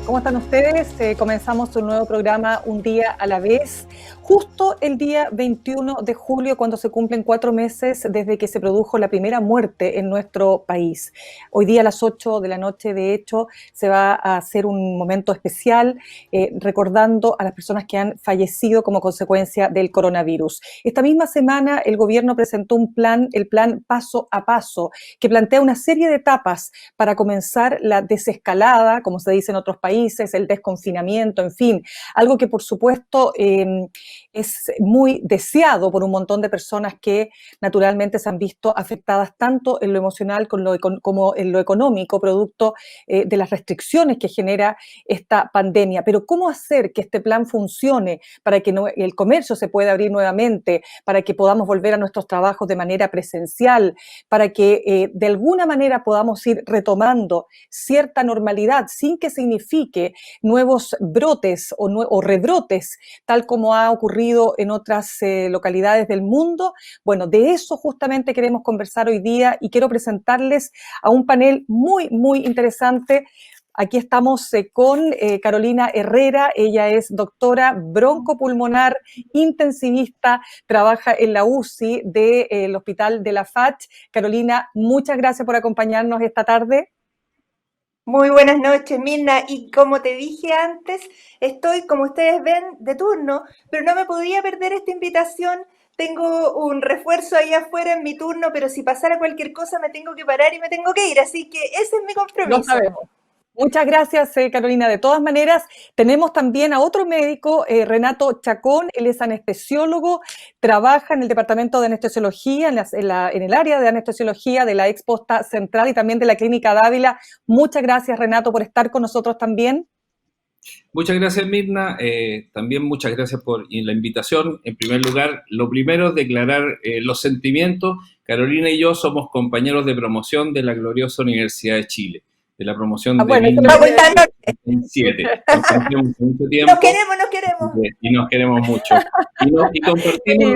¿Cómo están ustedes? Comenzamos un nuevo programa Un Día a la Vez, justo el día 21 de julio, cuando se cumplen 4 meses desde que se produjo la primera muerte en nuestro país. Hoy día a las 8 de la noche, de hecho, se va a hacer un momento especial recordando a las personas que han fallecido como consecuencia del coronavirus. Esta misma semana el gobierno presentó un plan, el plan Paso a Paso, que plantea una serie de etapas para comenzar la desescalada, como se dice en otros países, el desconfinamiento, en fin, algo que por supuesto es muy deseado por un montón de personas que naturalmente se han visto afectadas tanto en lo emocional como en lo económico, producto de las restricciones que genera esta pandemia. Pero ¿cómo hacer que este plan funcione para que el comercio se pueda abrir nuevamente, para que podamos volver a nuestros trabajos de manera presencial, para que de alguna manera podamos ir retomando cierta normalidad sin que signifique nuevos brotes o rebrotes, tal como ha ocurrido en otras localidades del mundo? Bueno, de eso justamente queremos conversar hoy día y quiero presentarles a un panel muy, muy interesante. Aquí estamos con Carolina Herrera. Ella es doctora broncopulmonar, intensivista, trabaja en la UCI del Hospital de la FACH. Carolina, muchas gracias por acompañarnos esta tarde. Muy buenas noches, Mirna, y como te dije antes, estoy, como ustedes ven, de turno, pero no me podía perder esta invitación. Tengo un refuerzo ahí afuera en mi turno, pero si pasara cualquier cosa me tengo que parar y me tengo que ir, así que ese es mi Lo compromiso. sabemos. Muchas gracias, Carolina. De todas maneras, tenemos también a otro médico, Renato Chacón. Él es anestesiólogo, trabaja en el departamento de anestesiología, en el área de anestesiología de la Exposta Central y también de la Clínica Dávila. Muchas gracias, Renato, por estar con nosotros también. Muchas gracias, Mirna. También muchas gracias por la invitación. En primer lugar, lo primero es declarar los sentimientos. Carolina y yo somos compañeros de promoción de la gloriosa Universidad de Chile, de la promoción de 1997. Nos conocemos hace mucho tiempo. Nos queremos. Y nos queremos mucho. Y compartimos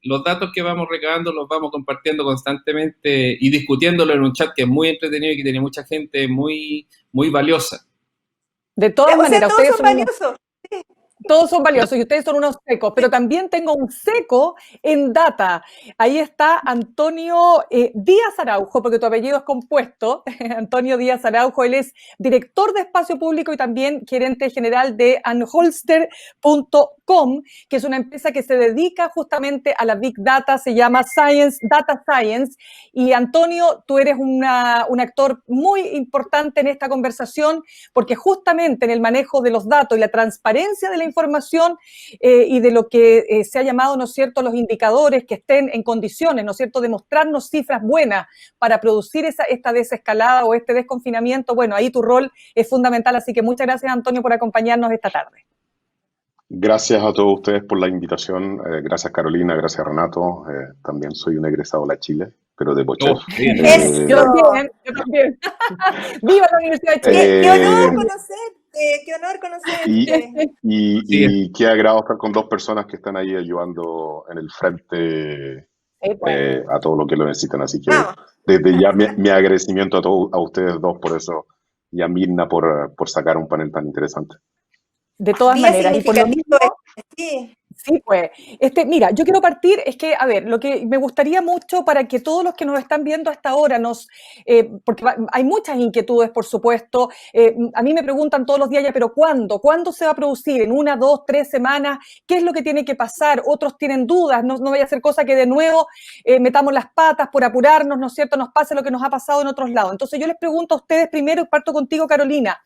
los datos que vamos recabando, los vamos compartiendo constantemente y discutiéndolo en un chat que es muy entretenido y que tiene mucha gente muy, muy valiosa. De todas maneras, todos son valiosos. Todos son valiosos y ustedes son unos secos, pero también tengo un seco en data. Ahí está Antonio Díaz Araujo, porque tu apellido es compuesto. Antonio Díaz Araujo, él es director de espacio público y también gerente general de Anholster.com, que es una empresa que se dedica justamente a la Big Data, se llama Data Science. Y Antonio, tú eres un actor muy importante en esta conversación, porque justamente en el manejo de los datos y la transparencia de la información y de lo que se ha llamado, ¿no es cierto?, los indicadores que estén en condiciones, ¿no es cierto?, de mostrarnos cifras buenas para producir esta desescalada o este desconfinamiento. Bueno, ahí tu rol es fundamental, así que muchas gracias, Antonio, por acompañarnos esta tarde. Gracias a todos ustedes por la invitación. Gracias, Carolina, gracias, Renato. También soy un egresado de la Chile, pero de Pochef. Yo también. ¡Viva la Universidad de Chile! ¡Qué honor conocerte! ¡Qué honor conocerte! Y qué agrado estar con dos personas que están ahí ayudando en el frente a todo lo que lo necesitan. Así que desde ya mi agradecimiento a ustedes dos por eso y a Mirna por sacar un panel tan interesante. De todas maneras, y por lo mismo, sí, pues, mira, yo quiero partir, es que, a ver, lo que me gustaría mucho para que todos los que nos están viendo hasta ahora porque hay muchas inquietudes, por supuesto, a mí me preguntan todos los días ya, pero ¿cuándo? ¿Cuándo se va a producir? ¿En 1, 2, 3 semanas? ¿Qué es lo que tiene que pasar? Otros tienen dudas, no vaya a ser cosa que de nuevo metamos las patas por apurarnos, ¿no es cierto?, nos pase lo que nos ha pasado en otros lados. Entonces yo les pregunto a ustedes primero, y parto contigo, Carolina,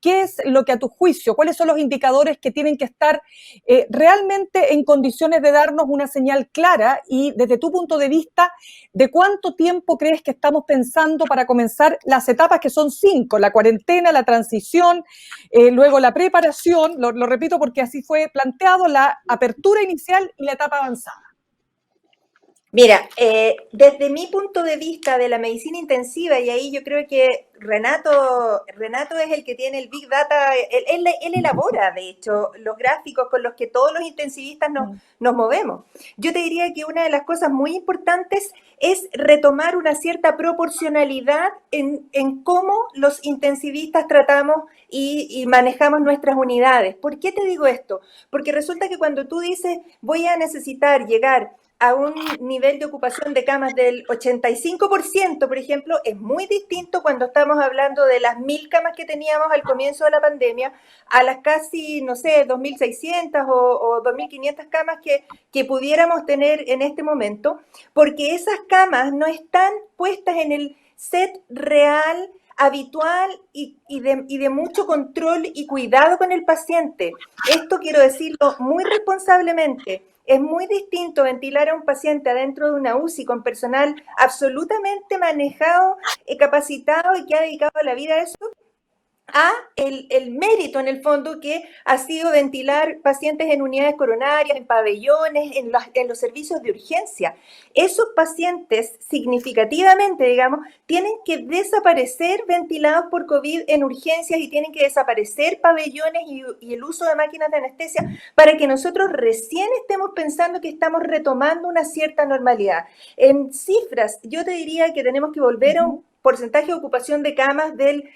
¿qué es lo que a tu juicio, cuáles son los indicadores que tienen que estar realmente en condiciones de darnos una señal clara y desde tu punto de vista, de cuánto tiempo crees que estamos pensando para comenzar las etapas que son 5, la cuarentena, la transición, luego la preparación, lo repito porque así fue planteado, la apertura inicial y la etapa avanzada? Mira, desde mi punto de vista de la medicina intensiva, y ahí yo creo que Renato es el que tiene el Big Data, él elabora, de hecho, los gráficos con los que todos los intensivistas nos movemos. Yo te diría que una de las cosas muy importantes es retomar una cierta proporcionalidad en cómo los intensivistas tratamos y manejamos nuestras unidades. ¿Por qué te digo esto? Porque resulta que cuando tú dices voy a necesitar llegar a un nivel de ocupación de camas del 85%, por ejemplo, es muy distinto cuando estamos hablando de las 1.000 camas que teníamos al comienzo de la pandemia a las casi, no sé, 2.600 o 2.500 camas que pudiéramos tener en este momento, porque esas camas no están puestas en el set real, habitual y de mucho control y cuidado con el paciente. Esto quiero decirlo muy responsablemente. Es muy distinto ventilar a un paciente adentro de una UCI con personal absolutamente manejado, capacitado y que ha dedicado la vida a eso, a el mérito en el fondo que ha sido ventilar pacientes en unidades coronarias, en pabellones, en los servicios de urgencia. Esos pacientes significativamente, digamos, tienen que desaparecer ventilados por COVID en urgencias y tienen que desaparecer pabellones y el uso de máquinas de anestesia para que nosotros recién estemos pensando que estamos retomando una cierta normalidad. En cifras, yo te diría que tenemos que volver a un porcentaje de ocupación de camas del,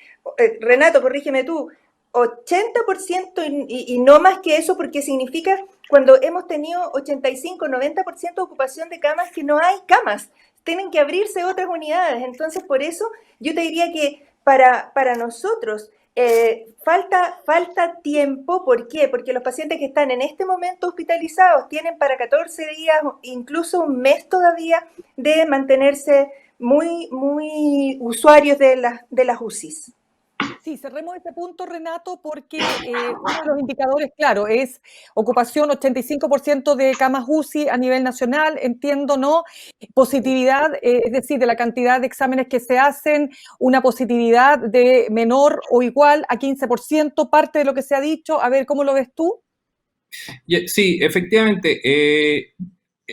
Renato, corrígeme tú, 80% y no más que eso, porque significa cuando hemos tenido 85-90% de ocupación de camas que no hay camas, tienen que abrirse otras unidades. Entonces, por eso yo te diría que para nosotros falta tiempo. ¿Por qué? Porque los pacientes que están en este momento hospitalizados tienen para 14 días, incluso un mes todavía, de mantenerse muy usuarios de las UCIs. Sí, cerremos este punto, Renato, porque uno de los indicadores, claro, es ocupación 85% de camas UCI a nivel nacional, entiendo, ¿no? Positividad, es decir, de la cantidad de exámenes que se hacen, una positividad de menor o igual a 15%, parte de lo que se ha dicho. A ver, ¿cómo lo ves tú? Sí, efectivamente,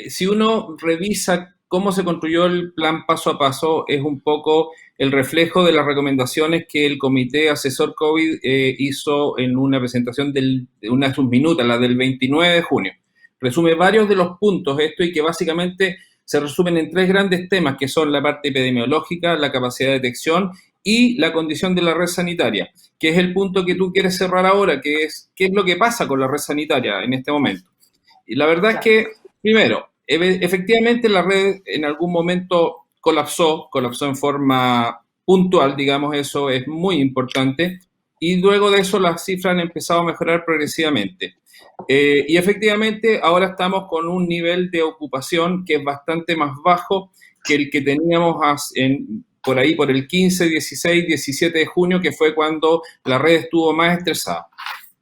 si uno revisa cómo se construyó el plan paso a paso, es un poco el reflejo de las recomendaciones que el Comité Asesor COVID hizo en una presentación de una de sus minutas, la del 29 de junio. Resume varios de los puntos esto y que básicamente se resumen en tres grandes temas, que son la parte epidemiológica, la capacidad de detección y la condición de la red sanitaria, que es el punto que tú quieres cerrar ahora, que es qué es lo que pasa con la red sanitaria en este momento. Y la verdad es que, primero, efectivamente la red en algún momento colapsó en forma puntual, digamos, eso es muy importante, y luego de eso las cifras han empezado a mejorar progresivamente. Y efectivamente ahora estamos con un nivel de ocupación que es bastante más bajo que el que teníamos por ahí, por el 15, 16, 17 de junio, que fue cuando la red estuvo más estresada.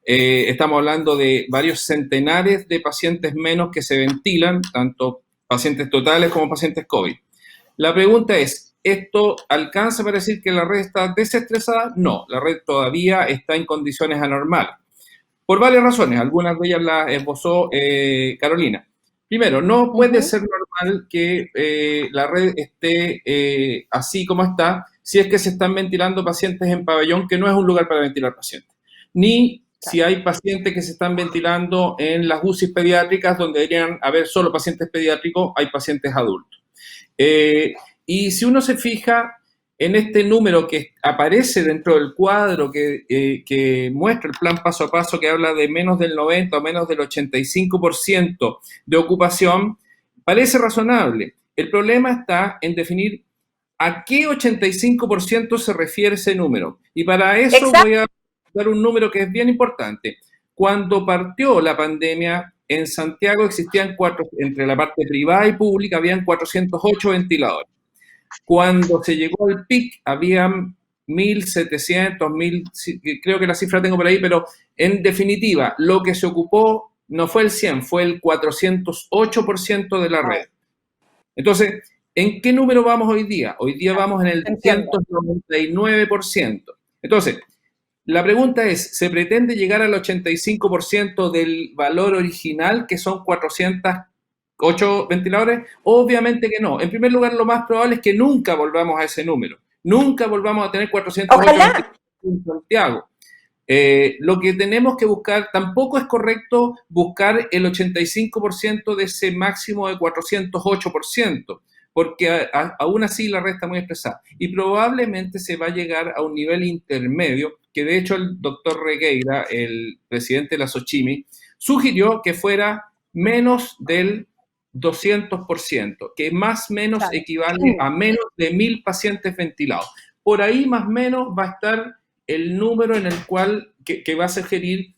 Estamos hablando de varios centenares de pacientes menos que se ventilan, tanto pacientes totales como pacientes COVID. La pregunta es, ¿esto alcanza para decir que la red está desestresada? No, la red todavía está en condiciones anormales. Por varias razones, algunas de ellas las esbozó Carolina. Primero, no puede ser normal que la red esté así como está si es que se están ventilando pacientes en pabellón, que no es un lugar para ventilar pacientes. Ni si hay pacientes que se están ventilando en las UCI pediátricas, donde deberían haber solo pacientes pediátricos, hay pacientes adultos. Y si uno se fija en este número que aparece dentro del cuadro que muestra el plan paso a paso, que habla de menos del 90 o menos del 85% de ocupación, parece razonable. El problema está en definir a qué 85% se refiere ese número. Y para eso voy a dar un número que es bien importante. Cuando partió la pandemia, en Santiago existían entre la parte privada y pública, habían 408 ventiladores. Cuando se llegó al pic, habían 1.700, 1.000, creo que la cifra tengo por ahí, pero en definitiva, lo que se ocupó no fue el 100, fue el 408% de la red. Entonces, ¿en qué número vamos hoy día? Hoy día vamos en el 199%. Entonces, la pregunta es, ¿se pretende llegar al 85% del valor original, que son 400 8 ventiladores? Obviamente que no. En primer lugar, lo más probable es que nunca volvamos a ese número. Nunca volvamos a tener 408 Ojalá. ventiladores en Santiago. Lo que tenemos que buscar, tampoco es correcto buscar el 85% de ese máximo de 408%, porque aún así la red está muy expresada. Y probablemente se va a llegar a un nivel intermedio, que de hecho el doctor Regueira, el presidente de la SOCHIMI, sugirió que fuera menos del 200%, que más o menos equivale a menos de 1.000 pacientes ventilados. Por ahí más o menos va a estar el número en el cual que va a sugerir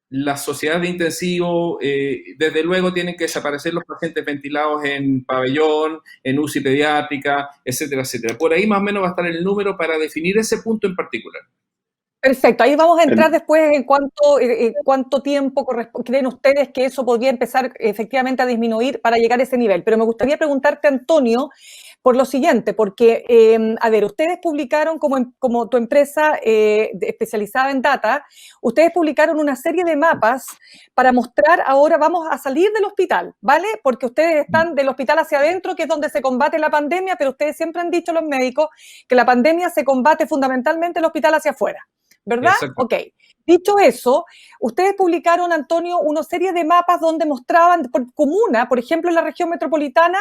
la sociedad de intensivo. Desde luego tienen que desaparecer los pacientes ventilados en pabellón, en UCI pediátrica, etcétera, etcétera. Por ahí más o menos va a estar el número para definir ese punto en particular. Perfecto, ahí vamos a entrar después en cuánto tiempo creen ustedes que eso podría empezar efectivamente a disminuir para llegar a ese nivel. Pero me gustaría preguntarte, Antonio, por lo siguiente, porque, a ver, ustedes publicaron como tu empresa especializada en data, ustedes publicaron una serie de mapas para mostrar ahora vamos a salir del hospital, ¿vale? Porque ustedes están del hospital hacia adentro, que es donde se combate la pandemia, pero ustedes siempre han dicho, los médicos, que la pandemia se combate fundamentalmente en el hospital hacia afuera. ¿Verdad? Exacto. Ok. Dicho eso, ustedes publicaron, Antonio, una serie de mapas donde mostraban por comuna, por ejemplo, en la región metropolitana,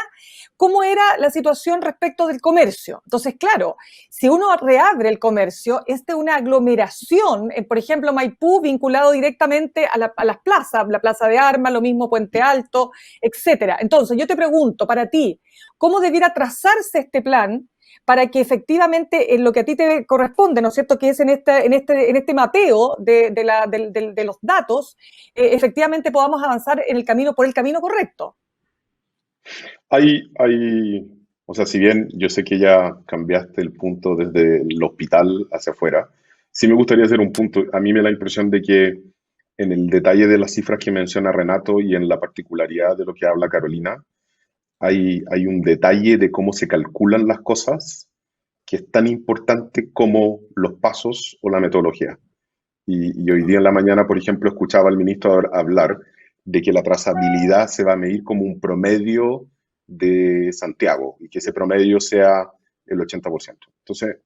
cómo era la situación respecto del comercio. Entonces, claro, si uno reabre el comercio, es de una aglomeración, por ejemplo, Maipú, vinculado directamente a las plazas, la Plaza de Armas, lo mismo Puente Alto, etcétera. Entonces, yo te pregunto, para ti, ¿cómo debiera trazarse este plan para que efectivamente en lo que a ti te corresponde, ¿no es cierto?, que es en este mapeo de los datos, efectivamente podamos avanzar por el camino correcto? O sea, si bien yo sé que ya cambiaste el punto desde el hospital hacia afuera, sí me gustaría hacer un punto. A mí me da la impresión de que en el detalle de las cifras que menciona Renato y en la particularidad de lo que habla Carolina, hay un detalle de cómo se calculan las cosas que es tan importante como los pasos o la metodología. Y hoy día en la mañana, por ejemplo, escuchaba al ministro hablar de que la trazabilidad se va a medir como un promedio de Santiago y que ese promedio sea el 80%. Entonces,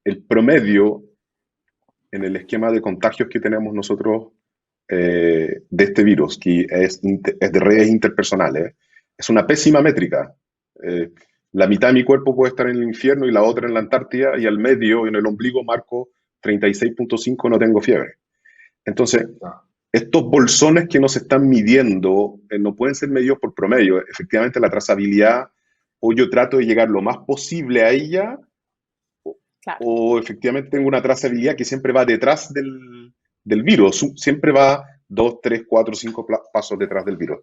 el promedio en el esquema de contagios que tenemos nosotros de este virus, que es de redes interpersonales, es una pésima métrica. La mitad de mi cuerpo puede estar en el infierno y la otra en la Antártida, y al medio, en el ombligo, marco 36.5, no tengo fiebre. Entonces, estos bolsones que nos están midiendo no pueden ser medidos por promedio. Efectivamente, la trazabilidad, o yo trato de llegar lo más posible a ella, claro, o efectivamente tengo una trazabilidad que siempre va detrás del virus, siempre va 2, 3, 4, 5 pasos detrás del virus.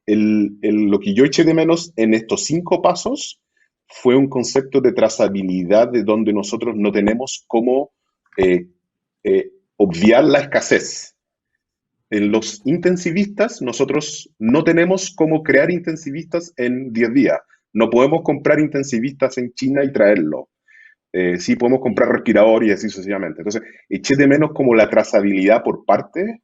Lo que yo eché de menos en estos 5 pasos fue un concepto de trazabilidad de donde nosotros no tenemos cómo obviar la escasez. En los intensivistas, nosotros no tenemos cómo crear intensivistas en 10 días. No podemos comprar intensivistas en China y traerlo. Sí podemos comprar respiradores y así sucesivamente. Entonces, eché de menos como la trazabilidad por parte,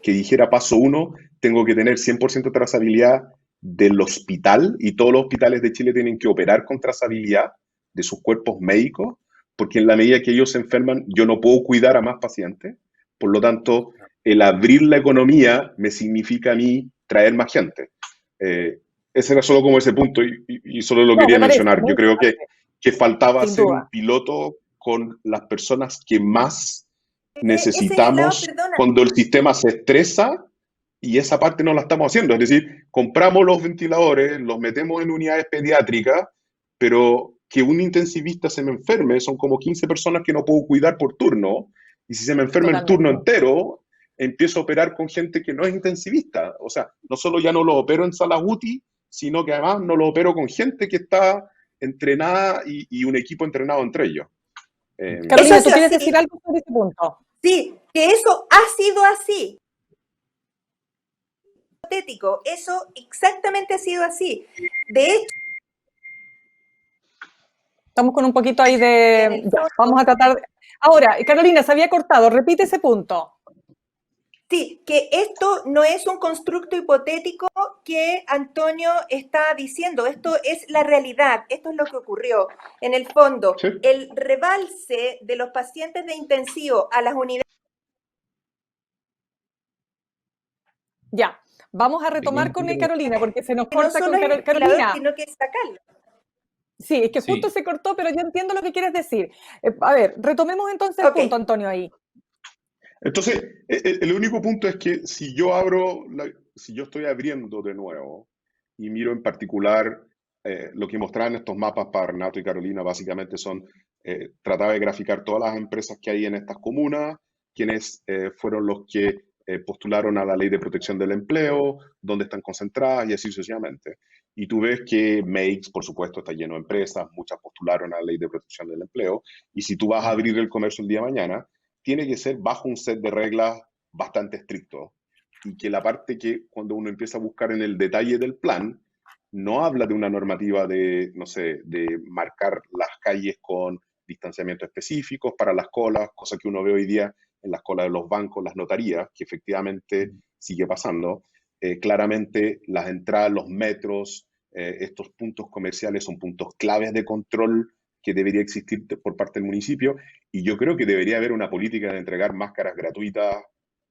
que dijera paso 1, tengo que tener 100% trazabilidad del hospital, y todos los hospitales de Chile tienen que operar con trazabilidad de sus cuerpos médicos, porque en la medida que ellos se enferman, yo no puedo cuidar a más pacientes. Por lo tanto, el abrir la economía me significa a mí traer más gente. Ese era solo como ese punto, y solo lo quería mencionar. Yo creo que faltaba hacer un piloto con las personas que más necesitamos cuando el sistema se estresa, y esa parte no la estamos haciendo. Es decir, compramos los ventiladores, los metemos en unidades pediátricas, pero que un intensivista se me enferme, son como 15 personas que no puedo cuidar por turno, y si se me enferma el turno entero, empiezo a operar con gente que no es intensivista. O sea, no solo ya no lo opero en salas UTI, sino que además no lo opero con gente que está entrenada y un equipo entrenado entre ellos. Carolina, ¿tú quieres decir algo sobre este punto? Sí, que eso ha sido así. Hipotético, eso exactamente ha sido así. De hecho, estamos con un poquito ahí de... Ya, vamos a tratar... Ahora, Carolina, se había cortado, repite ese punto. Sí, que esto no es un constructo hipotético que Antonio está diciendo, esto es la realidad, esto es lo que ocurrió. En el fondo, Sí. el rebalse de los pacientes de intensivo a las unidades... Ya, vamos a retomar con Carolina, porque se nos No corta solo con es el Carolina. ventilador, sino que es sacarlo. Sí, es que justo se cortó, pero yo entiendo lo que quieres decir. A ver, retomemos entonces el punto, Antonio, ahí. Entonces, el único punto es que si yo si yo estoy abriendo de nuevo y miro en particular lo que mostraban estos mapas para Renato y Carolina, básicamente son, tratar de graficar todas las empresas que hay en estas comunas, quienes fueron los que postularon a la Ley de Protección del Empleo, dónde están concentradas y así sucesivamente. Y tú ves que Makes, por supuesto, está lleno de empresas, muchas postularon a la Ley de Protección del Empleo, y si tú vas a abrir el comercio el día de mañana, tiene que ser bajo un set de reglas bastante estricto. Y que la parte que cuando uno empieza a buscar en el detalle del plan, no habla de una normativa de, no sé, de marcar las calles con distanciamientos específicos para las colas, cosa que uno ve hoy día en las colas de los bancos, las notarías, que efectivamente sigue pasando. Claramente las entradas, los metros, estos puntos comerciales son puntos claves de control que debería existir por parte del municipio, y yo creo que debería haber una política de entregar máscaras gratuitas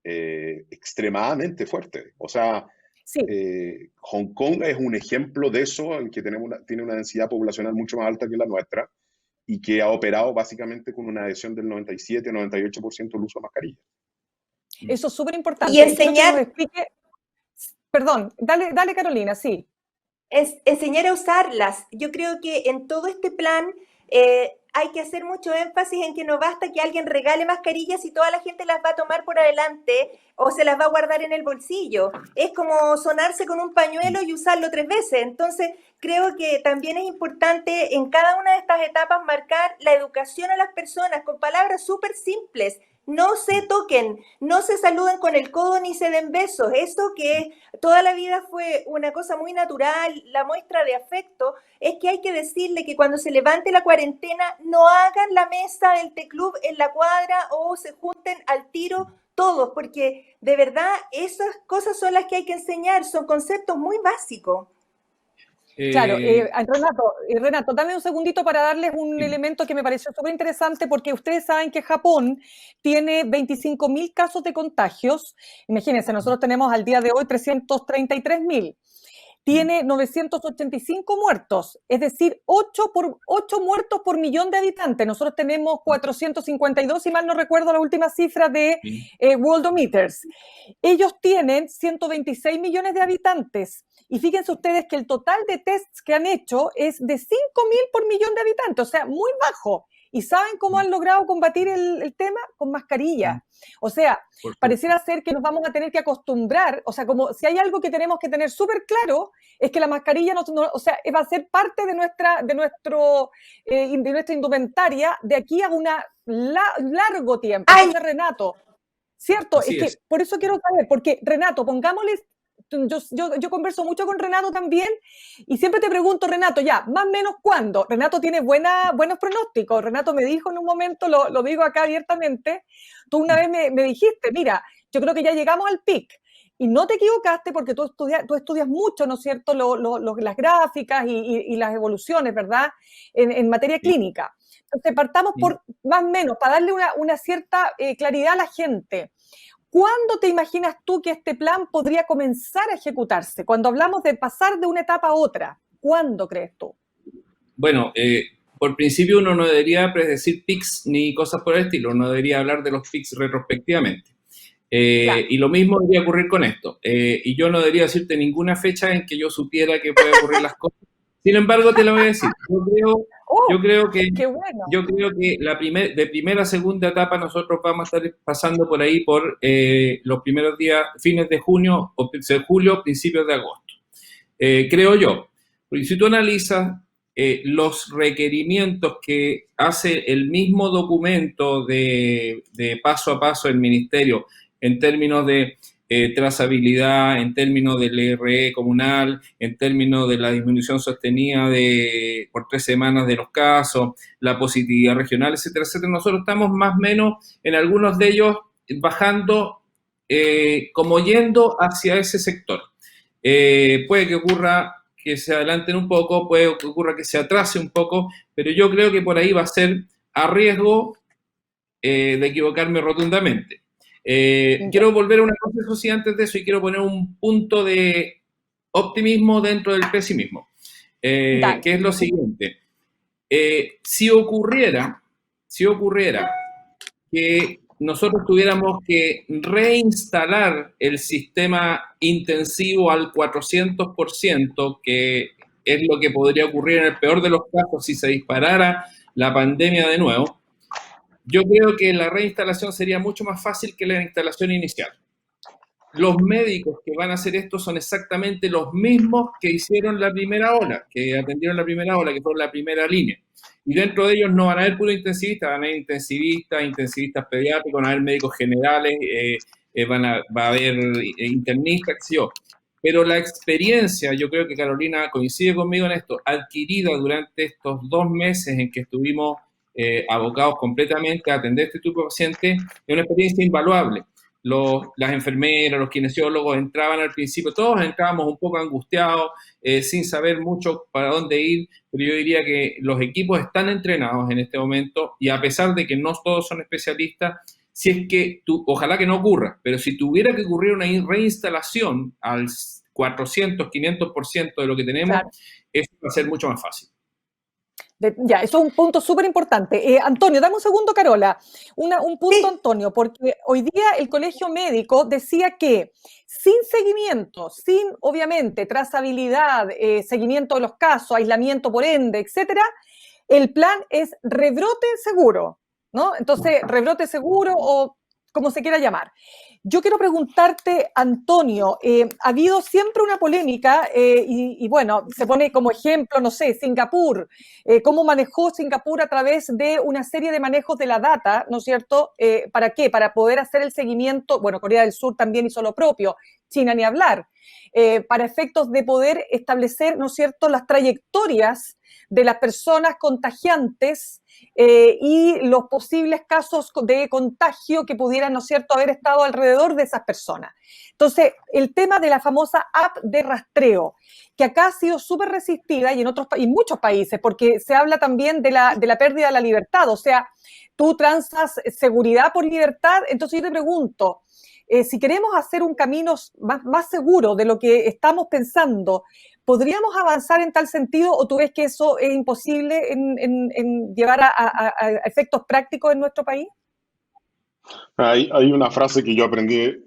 extremadamente fuerte. O sea, sí. Hong Kong es un ejemplo de eso, en que tiene una densidad poblacional mucho más alta que la nuestra y que ha operado básicamente con una adhesión del 97-98% del uso de mascarillas. Eso es súper importante. Y enseñar... Perdón, dale Carolina, sí. Enseñar a usarlas. Yo creo que en todo este plan hay que hacer mucho énfasis en que no basta que alguien regale mascarillas y toda la gente las va a tomar por adelante o se las va a guardar en el bolsillo. Es como sonarse con un pañuelo y usarlo 3 veces. Entonces, creo que también es importante en cada una de estas etapas marcar la educación a las personas con palabras súper simples. No se toquen, no se saluden con el codo ni se den besos. Eso que toda la vida fue una cosa muy natural, la muestra de afecto, es que hay que decirle que cuando se levante la cuarentena no hagan la mesa del T-Club en la cuadra o se junten al tiro todos, porque de verdad esas cosas son las que hay que enseñar, son conceptos muy básicos. Claro, Renato, dame un segundito para darles un elemento que me pareció súper interesante, porque ustedes saben que Japón tiene 25.000 casos de contagios. Imagínense, nosotros tenemos al día de hoy 333.000. Tiene 985 muertos, es decir, 8 muertos por millón de habitantes. Nosotros tenemos 452, si mal no recuerdo la última cifra de Worldometers. Ellos tienen 126 millones de habitantes. Y fíjense ustedes que el total de tests que han hecho es de 5.000 por millón de habitantes, o sea, muy bajo. ¿Y saben cómo han logrado combatir el tema? Con mascarilla. O sea, pareciera ser que nos vamos a tener que acostumbrar, o sea, como si hay algo que tenemos que tener súper claro, es que la mascarilla o sea, va a ser parte de nuestra indumentaria de aquí a un largo tiempo. Entonces, Renato, ¿cierto? Es que por eso quiero saber, porque Renato, pongámosle... Yo converso mucho con Renato también y siempre te pregunto, Renato, ya, más o menos ¿cuándo? Renato tiene buenos pronósticos. Renato me dijo en un momento, lo digo acá abiertamente, tú una vez me dijiste, mira, yo creo que ya llegamos al pic. Y no te equivocaste porque tú estudias mucho, ¿no es cierto?, las gráficas y las evoluciones, ¿verdad?, en materia clínica. Entonces, partamos por más o menos, para darle una cierta claridad a la gente. ¿Cuándo te imaginas tú que este plan podría comenzar a ejecutarse? Cuando hablamos de pasar de una etapa a otra, ¿cuándo crees tú? Bueno, por principio uno no debería predecir pics ni cosas por el estilo, uno debería hablar de los pics retrospectivamente. Claro. Y lo mismo debería ocurrir con esto. Y yo no debería decirte ninguna fecha en que yo supiera que pueden ocurrir las cosas. Sin embargo, te lo voy a decir. Yo creo que de primera a segunda etapa nosotros vamos a estar pasando por ahí por los primeros días, fines de junio, o de julio, principios de agosto. Creo yo. Porque si tú analizas los requerimientos que hace el mismo documento de paso a paso el ministerio en términos de trazabilidad, en términos del ERE comunal, en términos de la disminución sostenida por 3 semanas de los casos, la positividad regional, etcétera, etcétera. Nosotros estamos más o menos en algunos de ellos bajando como yendo hacia ese sector. Puede que ocurra que se adelanten un poco, puede que ocurra que se atrase un poco, pero yo creo que por ahí va a ser a riesgo de equivocarme rotundamente. Quiero volver a una cosa, eso sí, antes de eso, y quiero poner un punto de optimismo dentro del pesimismo, que es lo siguiente. Si ocurriera que nosotros tuviéramos que reinstalar el sistema intensivo al 400%, que es lo que podría ocurrir en el peor de los casos si se disparara la pandemia de nuevo, yo creo que la reinstalación sería mucho más fácil que la instalación inicial. Los médicos que van a hacer esto son exactamente los mismos que hicieron la primera ola, que atendieron la primera ola, que fueron la primera línea. Y dentro de ellos no van a haber puro intensivistas, van a haber intensivistas pediátricos, van a haber médicos generales, va a haber internistas, qué sé yo. Pero la experiencia, yo creo que Carolina coincide conmigo en esto, adquirida durante estos 2 meses en que estuvimos abocados completamente a atender este tipo de pacientes, es una experiencia invaluable. Las enfermeras, los kinesiólogos entraban al principio, todos entrábamos un poco angustiados, sin saber mucho para dónde ir, pero yo diría que los equipos están entrenados en este momento y a pesar de que no todos son especialistas, si es que ojalá que no ocurra, pero si tuviera que ocurrir una reinstalación al 400, 500% de lo que tenemos, claro, eso va a ser mucho más fácil. Ya, eso es un punto súper importante. Antonio, dame un segundo, Carola. Un punto, sí. Antonio, porque hoy día el Colegio Médico decía que sin seguimiento, sin, obviamente, trazabilidad, seguimiento de los casos, aislamiento por ende, etcétera, el plan es rebrote seguro, ¿no? Entonces, rebrote seguro o como se quiera llamar. Yo quiero preguntarte, Antonio, ha habido siempre una polémica y bueno, se pone como ejemplo, no sé, Singapur, cómo manejó Singapur a través de una serie de manejos de la data, ¿no es cierto? ¿Para qué? Para poder hacer el seguimiento, bueno, Corea del Sur también hizo lo propio, China ni hablar, para efectos de poder establecer, ¿no es cierto?, las trayectorias de las personas contagiantes y los posibles casos de contagio que pudieran, ¿no es cierto?, haber estado alrededor de esas personas. Entonces, el tema de la famosa app de rastreo, que acá ha sido súper resistida y en muchos países, porque se habla también de la pérdida de la libertad, o sea, tú transas seguridad por libertad, entonces yo te pregunto, si queremos hacer un camino más seguro de lo que estamos pensando, ¿podríamos avanzar en tal sentido o tú ves que eso es imposible en llevar a efectos prácticos en nuestro país? Hay una frase que yo aprendí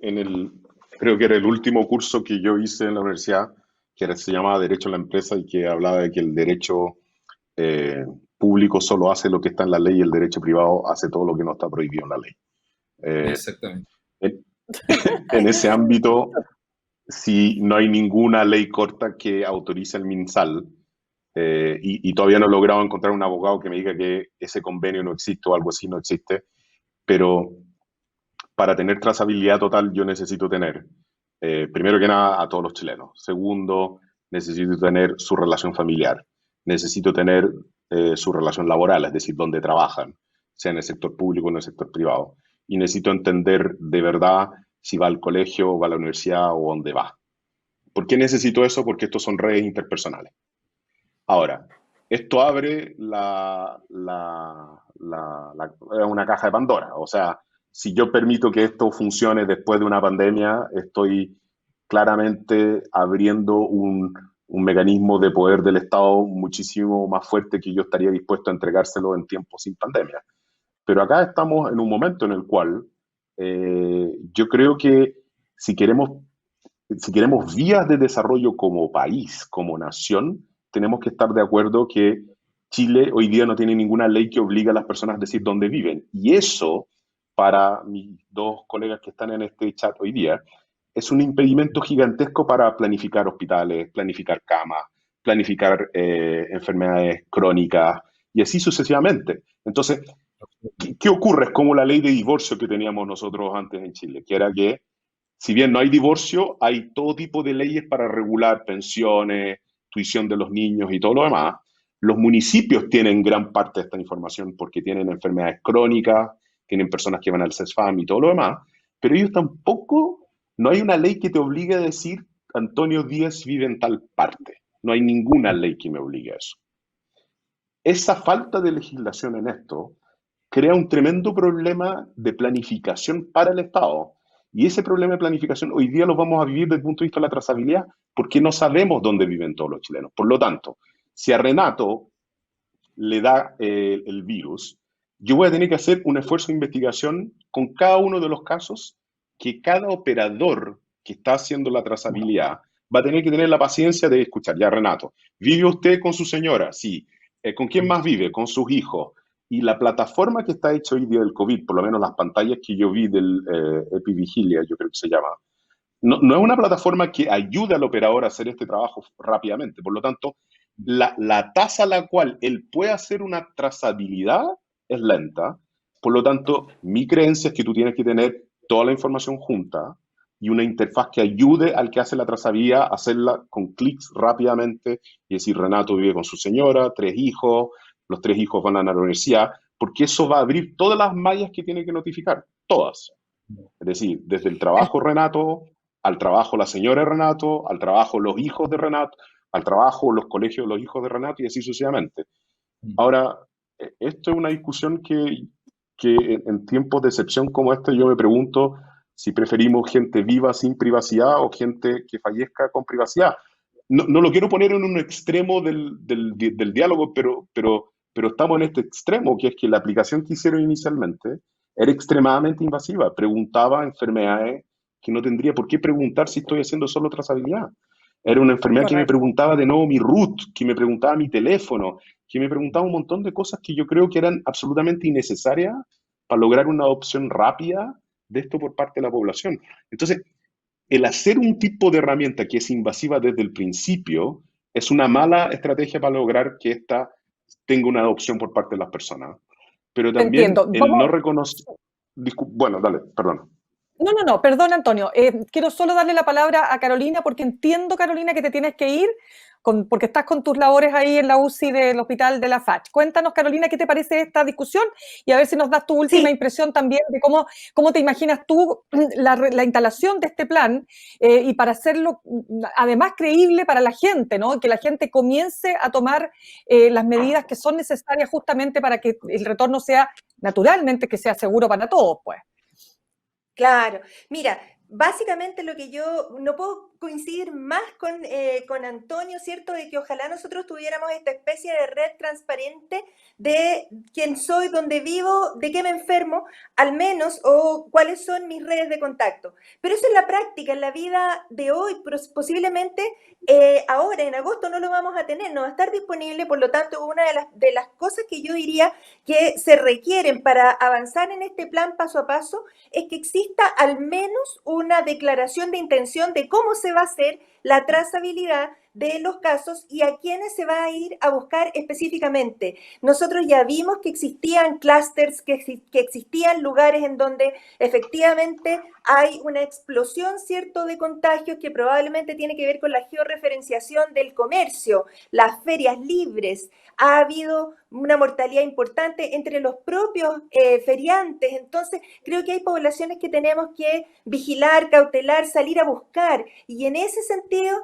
creo que era el último curso que yo hice en la universidad, que se llamaba Derecho a la Empresa y que hablaba de que el derecho público solo hace lo que está en la ley y el derecho privado hace todo lo que no está prohibido en la ley. Exactamente. En ese ámbito, si no hay ninguna ley corta que autorice el MinSal, y todavía no he logrado encontrar un abogado que me diga que ese convenio no existe o algo así no existe, pero para tener trazabilidad total yo necesito tener, primero que nada, a todos los chilenos. Segundo, necesito tener su relación familiar. Necesito tener su relación laboral, es decir, dónde trabajan, sea en el sector público o en el sector privado. Y necesito entender de verdad si va al colegio, va a la universidad o dónde va. ¿Por qué necesito eso? Porque estos son redes interpersonales. Ahora, esto abre una caja de Pandora. O sea, si yo permito que esto funcione después de una pandemia, estoy claramente abriendo un mecanismo de poder del Estado muchísimo más fuerte que yo estaría dispuesto a entregárselo en tiempos sin pandemia. Pero acá estamos en un momento en el cual yo creo que si queremos vías de desarrollo como país, como nación, tenemos que estar de acuerdo que Chile hoy día no tiene ninguna ley que obligue a las personas a decir dónde viven. Y eso, para mis dos colegas que están en este chat hoy día, es un impedimento gigantesco para planificar hospitales, planificar camas, planificar enfermedades crónicas y así sucesivamente. Entonces, ¿qué ocurre? Es como la ley de divorcio que teníamos nosotros antes en Chile, que era que, si bien no hay divorcio, hay todo tipo de leyes para regular pensiones, tuición de los niños y todo lo demás. Los municipios tienen gran parte de esta información porque tienen enfermedades crónicas, tienen personas que van al CESFAM y todo lo demás, pero ellos tampoco, no hay una ley que te obligue a decir Antonio Díaz vive en tal parte. No hay ninguna ley que me obligue a eso. Esa falta de legislación en esto crea un tremendo problema de planificación para el Estado. Y ese problema de planificación hoy día lo vamos a vivir desde el punto de vista de la trazabilidad, porque no sabemos dónde viven todos los chilenos. Por lo tanto, si a Renato le da el virus, yo voy a tener que hacer un esfuerzo de investigación con cada uno de los casos que cada operador que está haciendo la trazabilidad va a tener que tener la paciencia de escuchar. Ya, Renato, ¿vive usted con su señora? Sí. ¿Con quién más vive? Con sus hijos. Y la plataforma que está hecha hoy día del COVID, por lo menos las pantallas que yo vi del Epivigilia, yo creo que se llama, no es una plataforma que ayude al operador a hacer este trabajo rápidamente. Por lo tanto, la tasa a la cual él puede hacer una trazabilidad es lenta. Por lo tanto, mi creencia es que tú tienes que tener toda la información junta y una interfaz que ayude al que hace la trazabilidad a hacerla con clics rápidamente y decir, Renato vive con su señora, 3 hijos, los 3 hijos van a la universidad, porque eso va a abrir todas las mallas que tiene que notificar, todas. Es decir, desde el trabajo Renato, al trabajo la señora Renato, al trabajo los hijos de Renato, al trabajo los colegios de los hijos de Renato y así sucesivamente. Ahora, esto es una discusión que en tiempos de excepción como este yo me pregunto si preferimos gente viva sin privacidad o gente que fallezca con privacidad. No lo quiero poner en un extremo del diálogo, pero estamos en este extremo, que es que la aplicación que hicieron inicialmente era extremadamente invasiva. Preguntaba enfermedades que no tendría por qué preguntar si estoy haciendo solo trazabilidad. Era una enfermedad que me preguntaba de nuevo mi root, que me preguntaba mi teléfono, que me preguntaba un montón de cosas que yo creo que eran absolutamente innecesarias para lograr una adopción rápida de esto por parte de la población. Entonces, el hacer un tipo de herramienta que es invasiva desde el principio es una mala estrategia para lograr que esta tenga una adopción por parte de las personas. Pero también el no reconocer... Bueno, dale, perdón. No, perdón, Antonio. Quiero solo darle la palabra a Carolina porque entiendo, Carolina, que te tienes que ir porque estás con tus labores ahí en la UCI del Hospital de la FACH. Cuéntanos, Carolina, ¿qué te parece esta discusión? Y a ver si nos das tu última impresión también de cómo te imaginas tú la instalación de este plan y para hacerlo además creíble para la gente, ¿no? Que la gente comience a tomar las medidas que son necesarias justamente para que el retorno sea, naturalmente, que sea seguro para todos, pues. Claro, mira, básicamente lo que yo no puedo coincidir más con Antonio, ¿cierto? De que ojalá nosotros tuviéramos esta especie de red transparente de quién soy, dónde vivo, de qué me enfermo, al menos, o cuáles son mis redes de contacto. Pero eso en la práctica, en la vida de hoy, posiblemente ahora, en agosto, no lo vamos a tener, no va a estar disponible, por lo tanto, una de las cosas que yo diría que se requieren para avanzar en este plan paso a paso es que exista al menos una declaración de intención de cómo se va a hacer la trazabilidad de los casos y a quiénes se va a ir a buscar específicamente. Nosotros ya vimos que existían clústeres, que existían lugares en donde efectivamente hay una explosión, ¿cierto?, de contagios que probablemente tiene que ver con la georreferenciación del comercio, las ferias libres. Ha habido una mortalidad importante entre los propios feriantes. Entonces, creo que hay poblaciones que tenemos que vigilar, cautelar, salir a buscar. Y en ese sentido,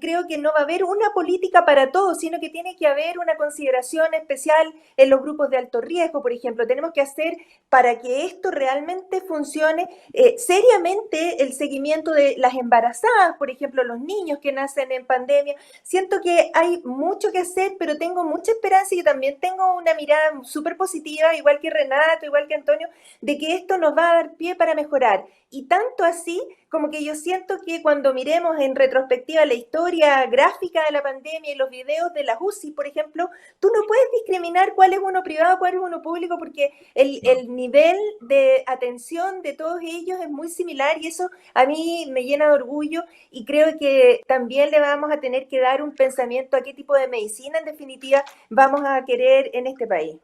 creo que no va a haber una política para todos, sino que tiene que haber una consideración especial en los grupos de alto riesgo, por ejemplo. Tenemos que hacer para que esto realmente funcione seriamente el seguimiento de las embarazadas, por ejemplo, los niños que nacen en pandemia. Siento que hay mucho que hacer, pero tengo mucha esperanza y también tengo una mirada súper positiva, igual que Renato, igual que Antonio, de que esto nos va a dar pie para mejorar. Y tanto así como que yo siento que cuando miremos en retrospectiva la historia gráfica de la pandemia y los videos de las UCI, por ejemplo, tú no puedes discriminar cuál es uno privado, cuál es uno público, porque el nivel de atención de todos ellos es muy similar y eso a mí me llena de orgullo y creo que también le vamos a tener que dar un pensamiento a qué tipo de medicina en definitiva vamos a querer en este país.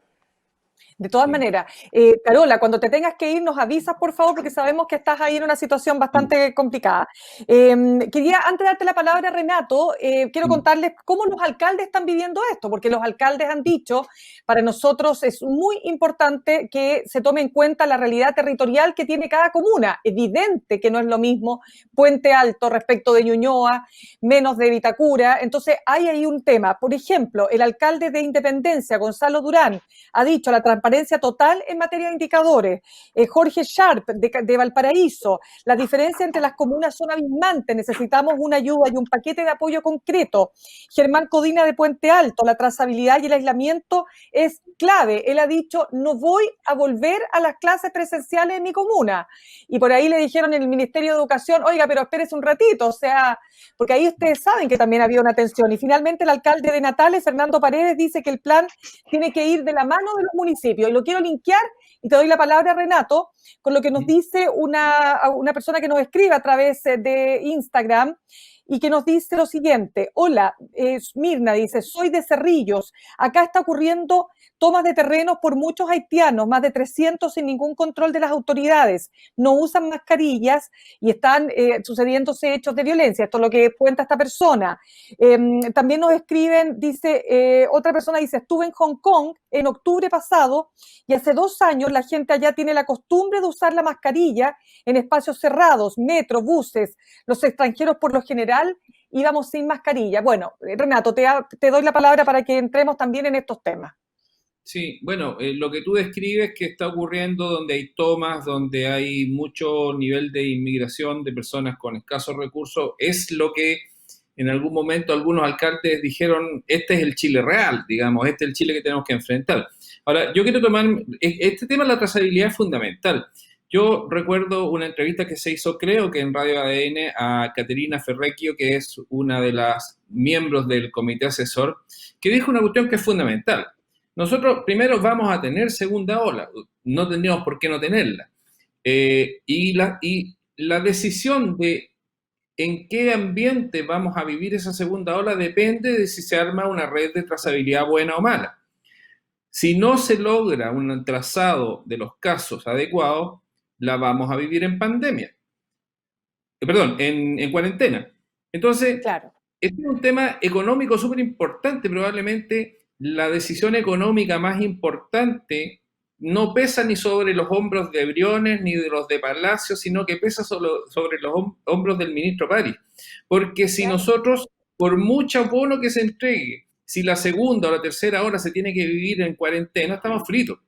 De todas maneras, Carola, cuando te tengas que ir, nos avisas, por favor, porque sabemos que estás ahí en una situación bastante complicada. Quería, antes de darte la palabra, Renato, quiero contarles cómo los alcaldes están viviendo esto, porque los alcaldes han dicho, para nosotros es muy importante que se tome en cuenta la realidad territorial que tiene cada comuna. Evidente que no es lo mismo Puente Alto respecto de Ñuñoa, menos de Vitacura. Entonces, hay ahí un tema. Por ejemplo, el alcalde de Independencia, Gonzalo Durán, ha dicho la transparencia total en materia de indicadores. Jorge Sharp, de Valparaíso, la diferencia entre las comunas son abismantes, necesitamos una ayuda y un paquete de apoyo concreto. Germán Codina, de Puente Alto, la trazabilidad y el aislamiento es clave. Él ha dicho, no voy a volver a las clases presenciales en mi comuna. Y por ahí le dijeron en el Ministerio de Educación, oiga, pero espérese un ratito, o sea, porque ahí ustedes saben que también había una tensión. Y finalmente el alcalde de Natales, Fernando Paredes, dice que el plan tiene que ir de la mano de los municipios. Y lo quiero linkear, y te doy la palabra, Renato, con lo que nos dice una persona que nos escribe a través de Instagram y que nos dice lo siguiente. Hola, Mirna dice, soy de Cerrillos. Acá está ocurriendo tomas de terrenos por muchos haitianos, más de 300 sin ningún control de las autoridades. No usan mascarillas y están sucediéndose hechos de violencia. Esto es lo que cuenta esta persona. También nos escriben, dice, otra persona dice, estuve en Hong Kong en octubre pasado y hace 2 años la gente allá tiene la costumbre de usar la mascarilla en espacios cerrados, metro, buses. Los extranjeros por lo general íbamos sin mascarilla. Bueno, Renato, te doy la palabra para que entremos también en estos temas. Sí, bueno, lo que tú describes que está ocurriendo donde hay tomas, donde hay mucho nivel de inmigración de personas con escasos recursos, es lo que en algún momento algunos alcaldes dijeron, este es el Chile real, digamos, este es el Chile que tenemos que enfrentar. Ahora, yo quiero tomar, este tema de la trazabilidad es fundamental. Yo recuerdo una entrevista que se hizo, creo que en Radio ADN, a Caterina Ferrecchio, que es una de las miembros del comité asesor, que dijo una cuestión que es fundamental. Nosotros primero vamos a tener segunda ola, no tendríamos por qué no tenerla. Y la decisión de en qué ambiente vamos a vivir esa segunda ola depende de si se arma una red de trazabilidad buena o mala. Si no se logra un trazado de los casos adecuados, la vamos a vivir en pandemia. Perdón, en cuarentena. Entonces, claro, este es un tema económico súper importante. Probablemente la decisión económica más importante no pesa ni sobre los hombros de Briones ni de los de Palacio, sino que pesa sobre los hombros del ministro París. Porque si nosotros, por mucho bono que se entregue, si la segunda o la tercera hora se tiene que vivir en cuarentena, estamos fritos.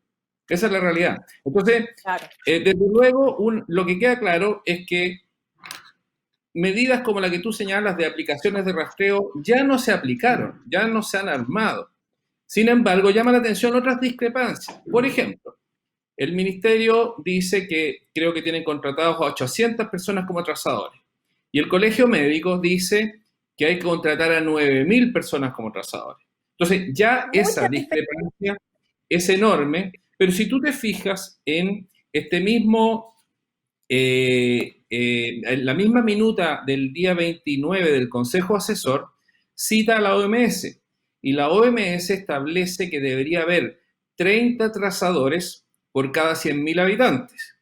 Esa es la realidad. Entonces, claro, desde luego, lo que queda claro es que medidas como la que tú señalas de aplicaciones de rastreo ya no se aplicaron, ya no se han armado. Sin embargo, llama la atención otras discrepancias. Por ejemplo, el ministerio dice que creo que tienen contratados a 800 personas como trazadores. Y el colegio médico dice que hay que contratar a 9.000 personas como trazadores. Entonces, ya esa discrepancia es enorme, pero si tú te fijas en este mismo, en la misma minuta del día 29 del Consejo Asesor, cita a la OMS. Y la OMS establece que debería haber 30 trazadores por cada 100.000 habitantes.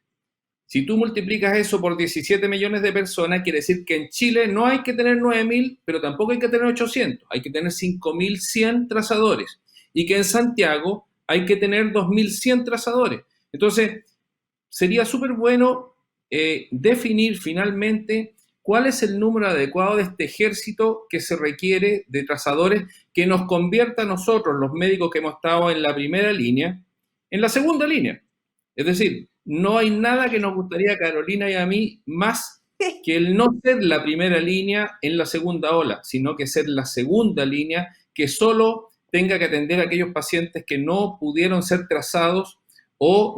Si tú multiplicas eso por 17 millones de personas, quiere decir que en Chile no hay que tener 9.000, pero tampoco hay que tener 800. Hay que tener 5.100 trazadores. Y que en Santiago hay que tener 2.100 trazadores. Entonces, sería súper bueno definir finalmente cuál es el número adecuado de este ejército que se requiere de trazadores que nos convierta a nosotros, los médicos que hemos estado en la primera línea, en la segunda línea. Es decir, no hay nada que nos gustaría a Carolina y a mí más que el no ser la primera línea en la segunda ola, sino que ser la segunda línea que solo tenga que atender a aquellos pacientes que no pudieron ser trazados o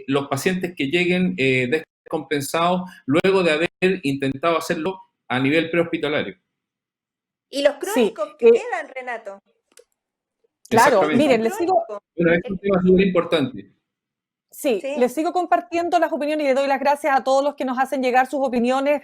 los pacientes que lleguen descompensados luego de haber intentado hacerlo a nivel prehospitalario. ¿Y los crónicos que quedan, Renato? Claro, miren, les sigo... Bueno, es un tema súper importante. Sí, les sigo compartiendo las opiniones y le doy las gracias a todos los que nos hacen llegar sus opiniones.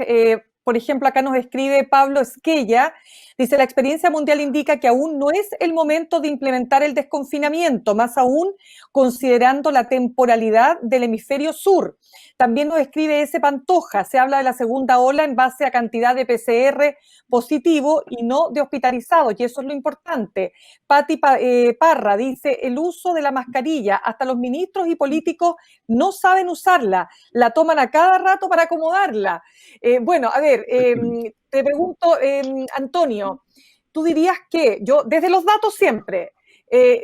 Por ejemplo, acá nos escribe Pablo Esquella, Dice, la experiencia mundial indica que aún no es el momento de implementar el desconfinamiento, más aún considerando la temporalidad del hemisferio sur. También nos escribe ese Pantoja, se habla de la segunda ola en base a cantidad de PCR positivo y no de hospitalizados, y eso es lo importante. Patti Parra dice, el uso de la mascarilla, hasta los ministros y políticos no saben usarla, la toman a cada rato para acomodarla. Bueno, a ver, te pregunto, Antonio, tú dirías que, yo desde los datos siempre,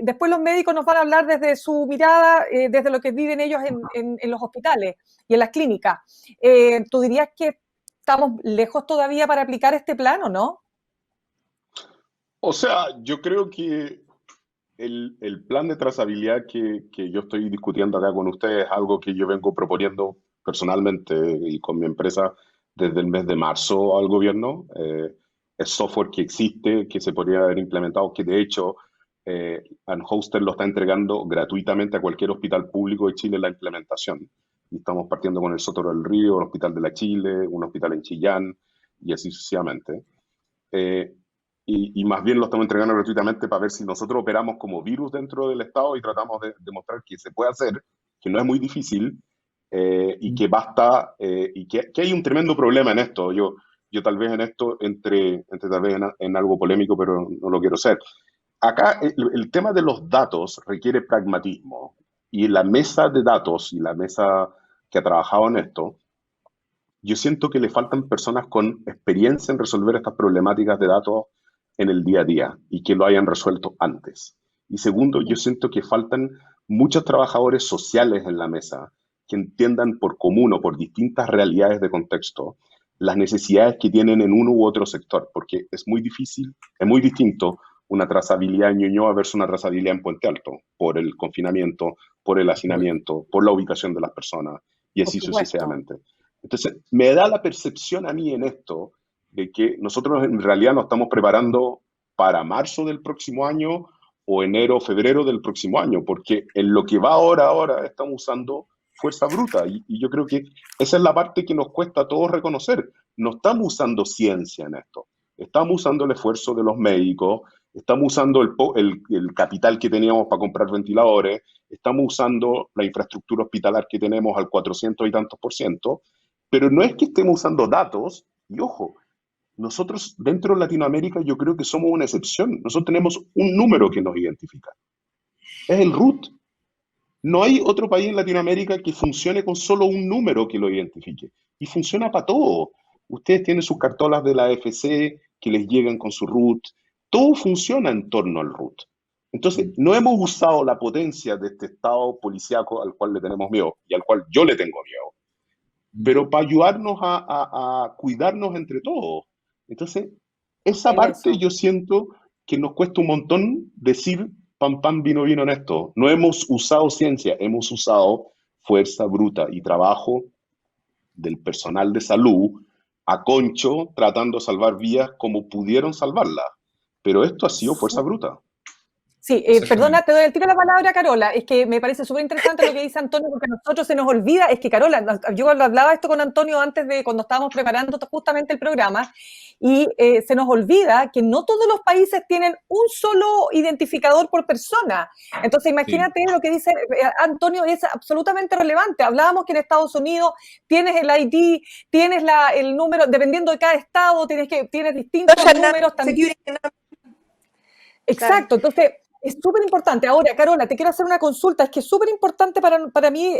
después los médicos nos van a hablar desde su mirada, desde lo que viven ellos en los hospitales y en las clínicas. ¿Tú dirías que estamos lejos todavía para aplicar este plan o no? O sea, yo creo que el plan de trazabilidad que yo estoy discutiendo acá con ustedes es algo que yo vengo proponiendo personalmente y con mi empresa desde el mes de marzo al gobierno. Es software que existe, que se podría haber implementado, que de hecho Anhoster lo está entregando gratuitamente a cualquier hospital público de Chile la implementación. Y estamos partiendo con el Sotero del Río, el Hospital de la Chile, un hospital en Chillán y así sucesivamente. Y más bien lo estamos entregando gratuitamente para ver si nosotros operamos como virus dentro del Estado y tratamos de demostrar que se puede hacer, que no es muy difícil y que basta, y que hay un tremendo problema en esto. Yo tal vez en esto entre tal vez en algo polémico, pero no lo quiero ser. Acá el tema de los datos requiere pragmatismo y la mesa de datos y la mesa que ha trabajado en esto, yo siento que le faltan personas con experiencia en resolver estas problemáticas de datos en el día a día y que lo hayan resuelto antes. Y segundo, yo siento que faltan muchos trabajadores sociales en la mesa que entiendan por común o por distintas realidades de contexto las necesidades que tienen en uno u otro sector, porque es muy difícil, es muy distinto una trazabilidad en Ñuñoa versus una trazabilidad en Puente Alto, por el confinamiento, por el hacinamiento, por la ubicación de las personas y así sucesivamente. Entonces, me da la percepción a mí en esto de que nosotros en realidad nos estamos preparando para marzo del próximo año o enero o febrero del próximo año, porque en lo que va ahora estamos usando fuerza bruta y yo creo que esa es la parte que nos cuesta a todos reconocer. No estamos usando ciencia en esto, estamos usando el esfuerzo de los médicos, estamos usando el capital que teníamos para comprar ventiladores, estamos usando la infraestructura hospitalar que tenemos al 400 y tantos %, pero no es que estemos usando datos, y ojo, nosotros dentro de Latinoamérica yo creo que somos una excepción. Nosotros tenemos un número que nos identifica. Es el RUT. No hay otro país en Latinoamérica que funcione con solo un número que lo identifique. Y funciona para todo. Ustedes tienen sus cartolas de la AFC que les llegan con su RUT. Todo funciona en torno al RUT. Entonces, no hemos usado la potencia de este Estado policíaco al cual le tenemos miedo y al cual yo le tengo miedo, pero para ayudarnos a cuidarnos entre todos. Entonces, esa parte yo siento que nos cuesta un montón decir pam, pam, vino, vino en esto. No hemos usado ciencia, hemos usado fuerza bruta y trabajo del personal de salud a concho tratando de salvar vidas como pudieron salvarlas. Pero esto ha sido fuerza bruta. Sí, perdona, te doy el tiro de la palabra, Carola. Es que me parece súper interesante lo que dice Antonio, porque a nosotros se nos olvida, es que Carola, yo hablaba esto con Antonio antes de cuando estábamos preparando justamente el programa, y se nos olvida que no todos los países tienen un solo identificador por persona. Entonces, imagínate lo que dice Antonio, es absolutamente relevante. Hablábamos que en Estados Unidos tienes el ID, tienes el número, dependiendo de cada estado, tienes distintos números también. Exacto, entonces es súper importante. Ahora, Carola, te quiero hacer una consulta, es que es súper importante para mí,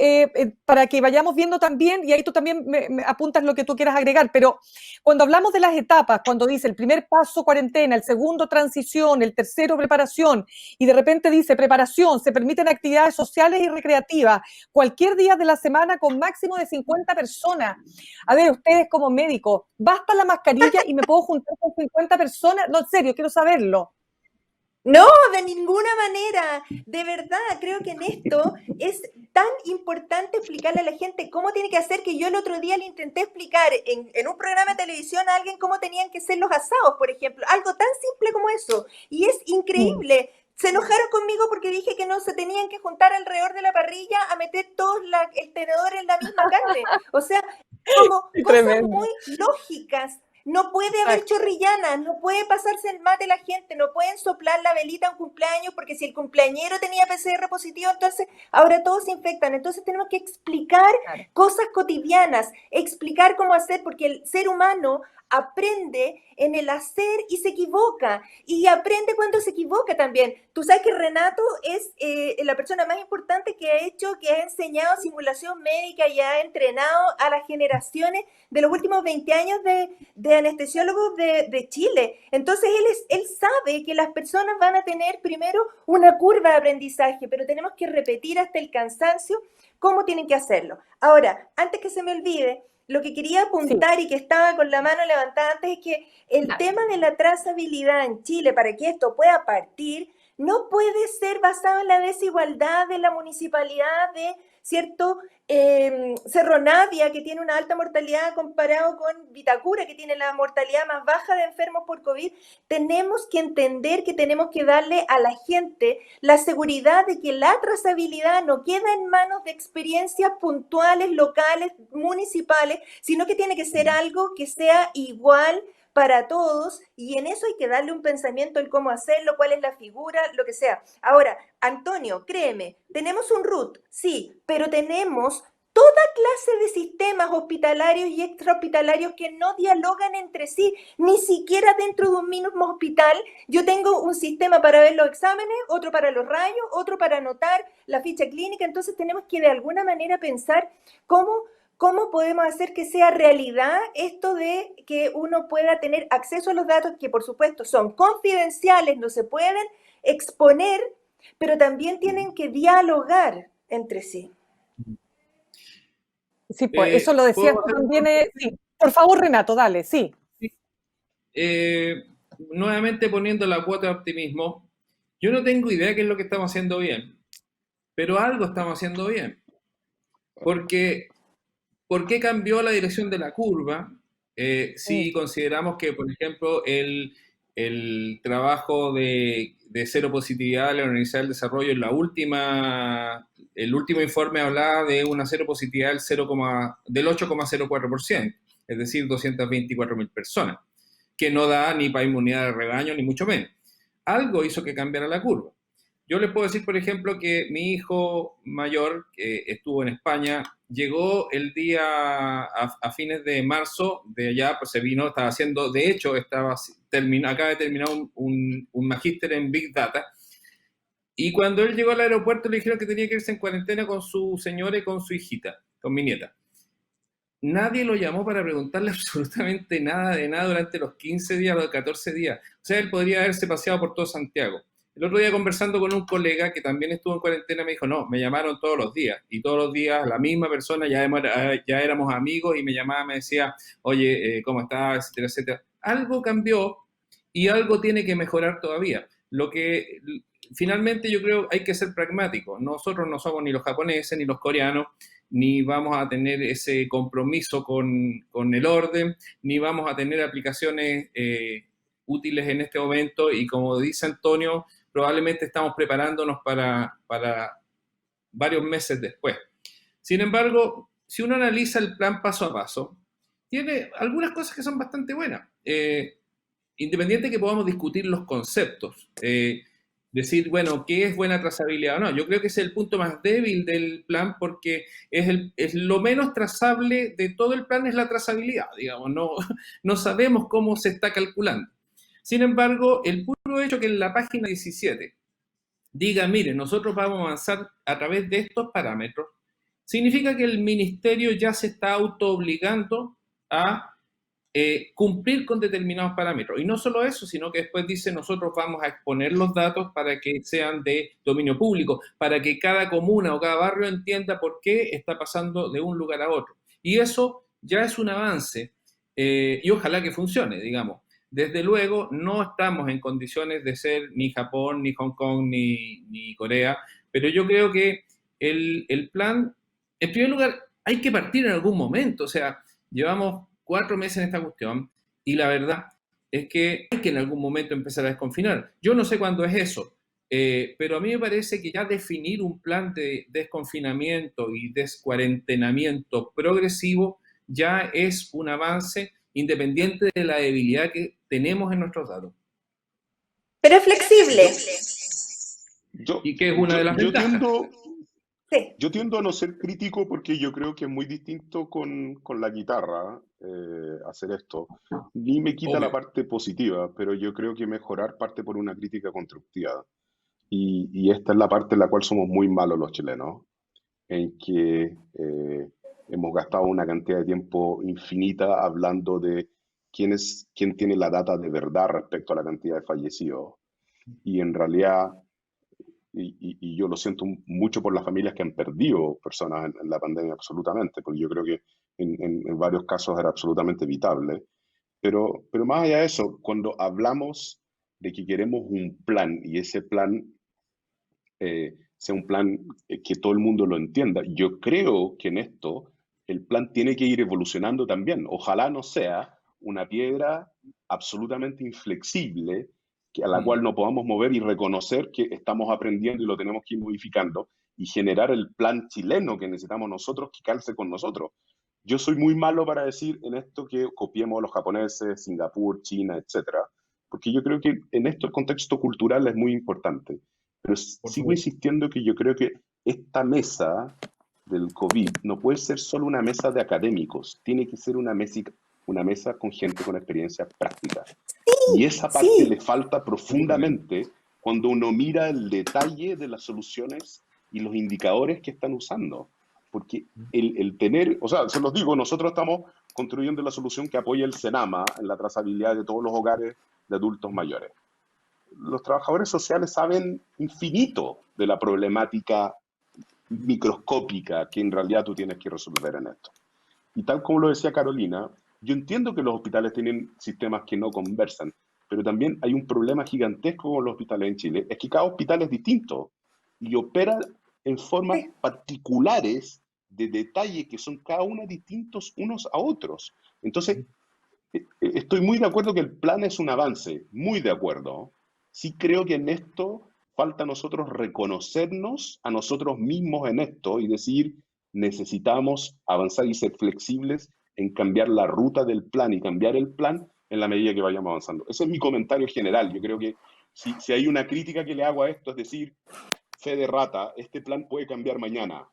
para que vayamos viendo también, y ahí tú también me apuntas lo que tú quieras agregar, pero cuando hablamos de las etapas, cuando dice el primer paso cuarentena, el segundo transición, el tercero preparación, y de repente dice preparación, se permiten actividades sociales y recreativas, cualquier día de la semana con máximo de 50 personas. A ver, ustedes como médicos, ¿basta la mascarilla y me puedo juntar con 50 personas? No, en serio, quiero saberlo. No, de ninguna manera. De verdad, creo que en esto es tan importante explicarle a la gente cómo tiene que hacer, que yo el otro día le intenté explicar en un programa de televisión a alguien cómo tenían que ser los asados, por ejemplo. Algo tan simple como eso. Y es increíble. Se enojaron conmigo porque dije que no se tenían que juntar alrededor de la parrilla a meter todos el tenedor en la misma carne. O sea, como cosas muy lógicas. No puede haber chorrillanas, no puede pasarse el mate la gente, no pueden soplar la velita a un cumpleaños, porque si el cumpleañero tenía PCR positivo, entonces ahora todos se infectan. Entonces tenemos que explicar cosas cotidianas, explicar cómo hacer, porque el ser humano aprende en el hacer y se equivoca, y aprende cuando se equivoca también. Tú sabes que Renato es la persona más importante que ha enseñado simulación médica y ha entrenado a las generaciones de los últimos 20 años de anestesiólogos de Chile. Entonces él sabe que las personas van a tener primero una curva de aprendizaje, pero tenemos que repetir hasta el cansancio cómo tienen que hacerlo. Ahora, antes que se me olvide, lo que quería apuntar y que estaba con la mano levantada antes es que el tema de la trazabilidad en Chile, para que esto pueda partir, no puede ser basado en la desigualdad de la municipalidad de, ¿cierto?, Cerro Navia, que tiene una alta mortalidad comparado con Vitacura, que tiene la mortalidad más baja de enfermos por COVID. Tenemos que entender que tenemos que darle a la gente la seguridad de que la trazabilidad no queda en manos de experiencias puntuales, locales, municipales, sino que tiene que ser algo que sea igual para todos, y en eso hay que darle un pensamiento en cómo hacerlo, cuál es la figura, lo que sea. Ahora, Antonio, créeme, tenemos un RUT, sí, pero tenemos toda clase de sistemas hospitalarios y extrahospitalarios que no dialogan entre sí, ni siquiera dentro de un mismo hospital. Yo tengo un sistema para ver los exámenes, otro para los rayos, otro para anotar la ficha clínica, entonces tenemos que de alguna manera pensar cómo podemos hacer que sea realidad esto de que uno pueda tener acceso a los datos que, por supuesto, son confidenciales, no se pueden exponer, pero también tienen que dialogar entre sí. Sí, pues eso lo decía también. Sí. Por favor, Renato, dale, sí. Nuevamente poniendo la cuota de optimismo, yo no tengo idea qué es lo que estamos haciendo bien, pero algo estamos haciendo bien. Porque ¿por qué cambió la dirección de la curva? Si consideramos que, por ejemplo, el trabajo de cero positividad de la Universidad del Desarrollo, el último informe hablaba de una cero positividad del 8,04%, es decir, 224.000 personas, que no da ni para inmunidad de rebaño, ni mucho menos. Algo hizo que cambiara la curva. Yo les puedo decir, por ejemplo, que mi hijo mayor, que estuvo en España, llegó el día a fines de marzo de allá, pues se vino, estaba haciendo, de hecho, acaba de terminar un magíster en Big Data, y cuando él llegó al aeropuerto le dijeron que tenía que irse en cuarentena con su señora y con su hijita, con mi nieta. Nadie lo llamó para preguntarle absolutamente nada de nada durante los 15 días, los 14 días. O sea, él podría haberse paseado por todo Santiago. El otro día conversando con un colega que también estuvo en cuarentena me dijo, no, me llamaron todos los días. Y todos los días la misma persona, ya éramos amigos y me llamaba, me decía, oye, ¿cómo estás? Etcétera, etcétera. Algo cambió y algo tiene que mejorar todavía. Lo que finalmente yo creo hay que ser pragmáticos. Nosotros no somos ni los japoneses ni los coreanos, ni vamos a tener ese compromiso con el orden, ni vamos a tener aplicaciones útiles en este momento. Y como dice Antonio, probablemente estamos preparándonos para varios meses después. Sin embargo, si uno analiza el plan paso a paso, tiene algunas cosas que son bastante buenas. Independiente que podamos discutir los conceptos, decir, bueno, ¿qué es buena trazabilidad o no? Yo creo que ese es el punto más débil del plan, porque es lo menos trazable de todo el plan, es la trazabilidad, digamos, no sabemos cómo se está calculando. Sin embargo, el puro hecho que en la página 17 diga, mire, nosotros vamos a avanzar a través de estos parámetros, significa que el ministerio ya se está autoobligando a cumplir con determinados parámetros. Y no solo eso, sino que después dice, nosotros vamos a exponer los datos para que sean de dominio público, para que cada comuna o cada barrio entienda por qué está pasando de un lugar a otro. Y eso ya es un avance, y ojalá que funcione, digamos. Desde luego, no estamos en condiciones de ser ni Japón, ni Hong Kong, ni Corea, pero yo creo que el plan, en primer lugar, hay que partir en algún momento. O sea, llevamos 4 meses en esta cuestión y la verdad es que hay que en algún momento empezar a desconfinar. Yo no sé cuándo es eso, pero a mí me parece que ya definir un plan de desconfinamiento y descuarentenamiento progresivo ya es un avance independiente de la debilidad que tenemos en nuestros datos. Pero es flexible. Y que es una de las ventajas. Yo tiendo a no ser crítico porque yo creo que es muy distinto con la guitarra hacer esto. Ni me quita la parte positiva, pero yo creo que mejorar parte por una crítica constructiva. Y esta es la parte en la cual somos muy malos los chilenos, en que hemos gastado una cantidad de tiempo infinita hablando de quién tiene la data de verdad respecto a la cantidad de fallecidos. Y en realidad, y yo lo siento mucho por las familias que han perdido personas en la pandemia, absolutamente, porque yo creo que en varios casos era absolutamente evitable. Pero más allá de eso, cuando hablamos de que queremos un plan y ese plan sea un plan que todo el mundo lo entienda, yo creo que en esto el plan tiene que ir evolucionando también. Ojalá no sea una piedra absolutamente inflexible a la cual no podamos mover y reconocer que estamos aprendiendo y lo tenemos que ir modificando y generar el plan chileno que necesitamos nosotros que calce con nosotros. Yo soy muy malo para decir en esto que copiemos a los japoneses, Singapur, China, etcétera, porque yo creo que en esto el contexto cultural es muy importante. Pero sigo insistiendo que yo creo que esta mesa del COVID no puede ser solo una mesa de académicos, tiene que ser una mesa con gente con experiencia práctica. Y esa parte le falta profundamente cuando uno mira el detalle de las soluciones y los indicadores que están usando. Porque el tener, o sea, se los digo, nosotros estamos construyendo la solución que apoya el Senama en la trazabilidad de todos los hogares de adultos mayores. Los trabajadores sociales saben infinito de la problemática microscópica que en realidad tú tienes que resolver en esto. Y tal como lo decía Carolina, yo entiendo que los hospitales tienen sistemas que no conversan, pero también hay un problema gigantesco con los hospitales en Chile, es que cada hospital es distinto y opera en formas particulares de detalle que son cada uno distintos unos a otros. Entonces, estoy muy de acuerdo que el plan es un avance, muy de acuerdo. Sí creo que en esto falta a nosotros reconocernos a nosotros mismos en esto y decir, necesitamos avanzar y ser flexibles en cambiar la ruta del plan y cambiar el plan en la medida que vayamos avanzando. Ese es mi comentario general. Yo creo que si hay una crítica que le hago a esto, es decir, fe de rata, este plan puede cambiar mañana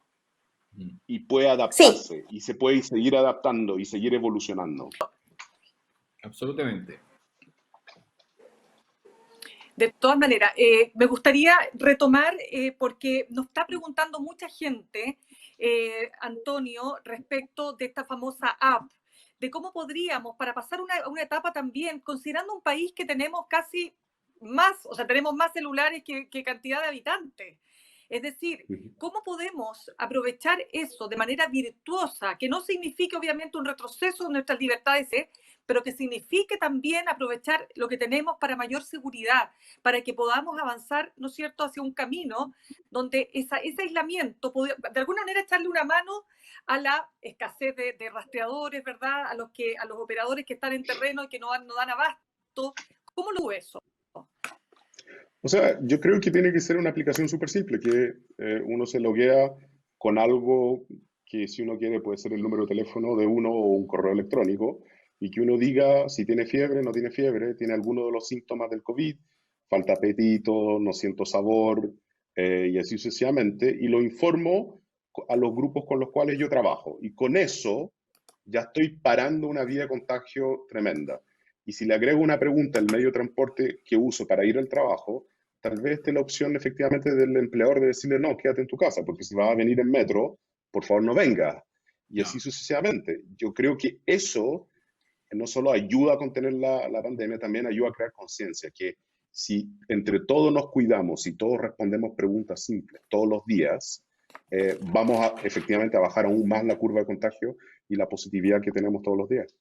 y puede adaptarse y se puede seguir adaptando y seguir evolucionando. Absolutamente. De todas maneras, me gustaría retomar, porque nos está preguntando mucha gente, Antonio, respecto de esta famosa app, de cómo podríamos, para pasar una etapa también, considerando un país que tenemos casi más, o sea, tenemos más celulares que cantidad de habitantes. Es decir, ¿cómo podemos aprovechar eso de manera virtuosa, que no signifique obviamente un retroceso en nuestras libertades, pero que signifique también aprovechar lo que tenemos para mayor seguridad, para que podamos avanzar, ¿no es cierto?, hacia un camino donde ese aislamiento, de alguna manera echarle una mano a la escasez de rastreadores, ¿verdad?, a los operadores que están en terreno y que no dan abasto. ¿Cómo lo ves eso? O sea, yo creo que tiene que ser una aplicación súper simple, que uno se loguea con algo que si uno quiere puede ser el número de teléfono de uno o un correo electrónico, y que uno diga si tiene fiebre, no tiene fiebre, tiene alguno de los síntomas del COVID, falta apetito, no siento sabor, y así sucesivamente, y lo informo a los grupos con los cuales yo trabajo. Y con eso ya estoy parando una vía de contagio tremenda. Y si le agrego una pregunta al medio de transporte que uso para ir al trabajo, tal vez esté la opción efectivamente del empleador de decirle, no, quédate en tu casa, porque si vas a venir en metro, por favor no vengas. Y así sucesivamente. Yo creo que eso no solo ayuda a contener la pandemia, también ayuda a crear conciencia, que si entre todos nos cuidamos y todos respondemos preguntas simples todos los días, vamos efectivamente a bajar aún más la curva de contagio y la positividad que tenemos todos los días.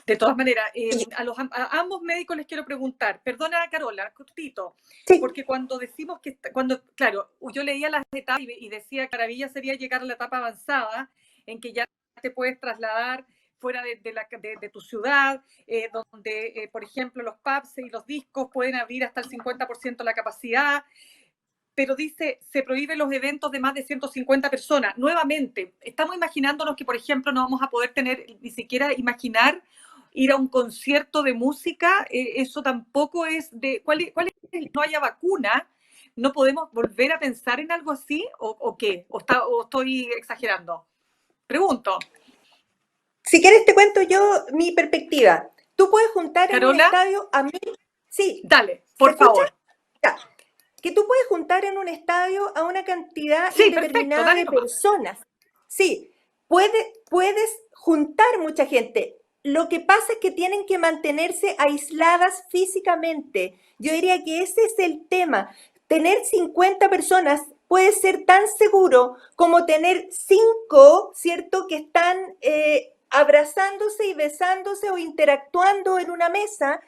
De todas maneras, a ambos médicos les quiero preguntar, perdona Carola, cortito, porque cuando decimos que, claro, yo leía las etapas y decía que maravilla sería llegar a la etapa avanzada, en que ya te puedes trasladar fuera de tu ciudad, donde, por ejemplo, los pubs y los discos pueden abrir hasta el 50% de la capacidad, pero dice, se prohíben los eventos de más de 150 personas. Nuevamente, estamos imaginándonos que, por ejemplo, no vamos a poder tener, ni siquiera imaginar ir a un concierto de música, eso tampoco es de... No haya vacuna, ¿no podemos volver a pensar en algo así? ¿O qué? ¿O estoy exagerando? Pregunto. Si quieres te cuento yo mi perspectiva. Tú puedes juntar ¿Carola? En un estadio a 1000... Sí. Dale, por favor. Ya. Que tú puedes juntar en un estadio a una cantidad sí, indeterminada perfecto, de personas. Sí, puedes juntar mucha gente. Lo que pasa es que tienen que mantenerse aisladas físicamente. Yo diría que ese es el tema. Tener 50 personas puede ser tan seguro como tener 5, ¿cierto?, que están abrazándose y besándose o interactuando en una mesa,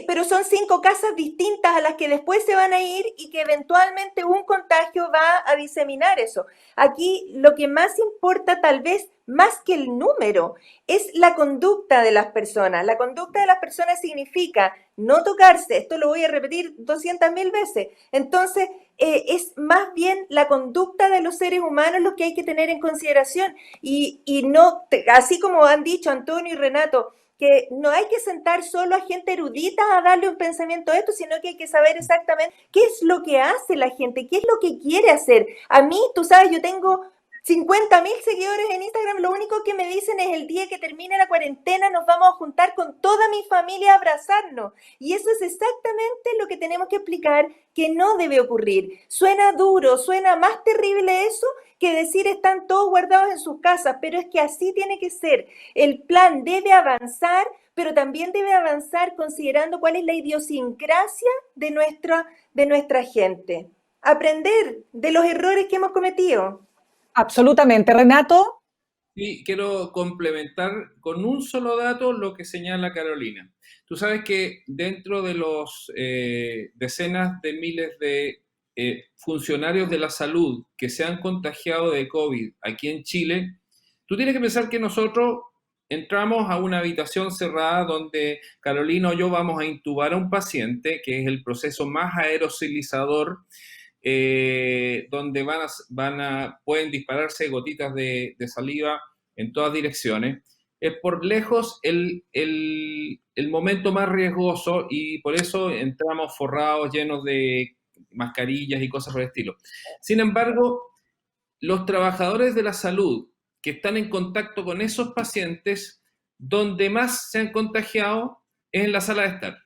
pero son 5 casas distintas a las que después se van a ir y que eventualmente un contagio va a diseminar eso. Aquí lo que más importa, tal vez más que el número, es la conducta de las personas. La conducta de las personas significa no tocarse, esto lo voy a repetir 200.000 veces. Entonces, es más bien la conducta de los seres humanos lo que hay que tener en consideración. Y no, así como han dicho Antonio y Renato, que no hay que sentar solo a gente erudita a darle un pensamiento a esto, sino que hay que saber exactamente qué es lo que hace la gente, qué es lo que quiere hacer. A mí, tú sabes, yo tengo 50.000 seguidores en Instagram, lo único que me dicen es el día que termine la cuarentena nos vamos a juntar con toda mi familia a abrazarnos. Y eso es exactamente lo que tenemos que explicar que no debe ocurrir. Suena duro, suena más terrible eso que decir están todos guardados en sus casas, pero es que así tiene que ser. El plan debe avanzar, pero también debe avanzar considerando cuál es la idiosincrasia de nuestra gente. Aprender de los errores que hemos cometido. Absolutamente. Renato. Sí, quiero complementar con un solo dato lo que señala Carolina. Tú sabes que dentro de los decenas de miles de funcionarios de la salud que se han contagiado de COVID aquí en Chile, tú tienes que pensar que nosotros entramos a una habitación cerrada donde Carolina o yo vamos a intubar a un paciente, que es el proceso más aerosolizador, donde pueden dispararse gotitas de saliva en todas direcciones. Es por lejos el momento más riesgoso y por eso entramos forrados, llenos de mascarillas y cosas por el estilo. Sin embargo, los trabajadores de la salud que están en contacto con esos pacientes, donde más se han contagiado es en la sala de estar.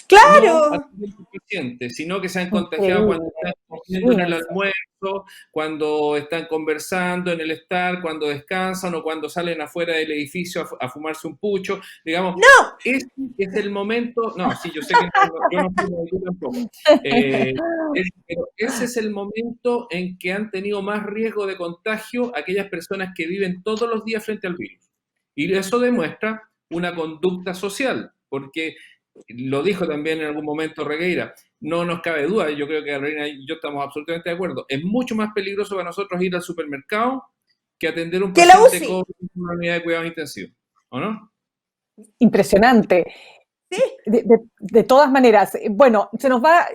¡Claro! No a los pacientes, sino que se han contagiado cuando están comiendo en el almuerzo, cuando están conversando en el estar, cuando descansan o cuando salen afuera del edificio a fumarse un pucho. Digamos, ¡no! Ese es el momento. No, sí, yo sé que yo no fumo, yo tampoco. Pero ese es el momento en que han tenido más riesgo de contagio aquellas personas que viven todos los días frente al virus. Y eso demuestra una conducta social, porque lo dijo también en algún momento Regueira, no nos cabe duda, yo creo que Carolina y yo estamos absolutamente de acuerdo, es mucho más peligroso para nosotros ir al supermercado que atender a un paciente con una unidad de cuidados intensivos, ¿o no? Impresionante. Sí. De todas maneras, bueno,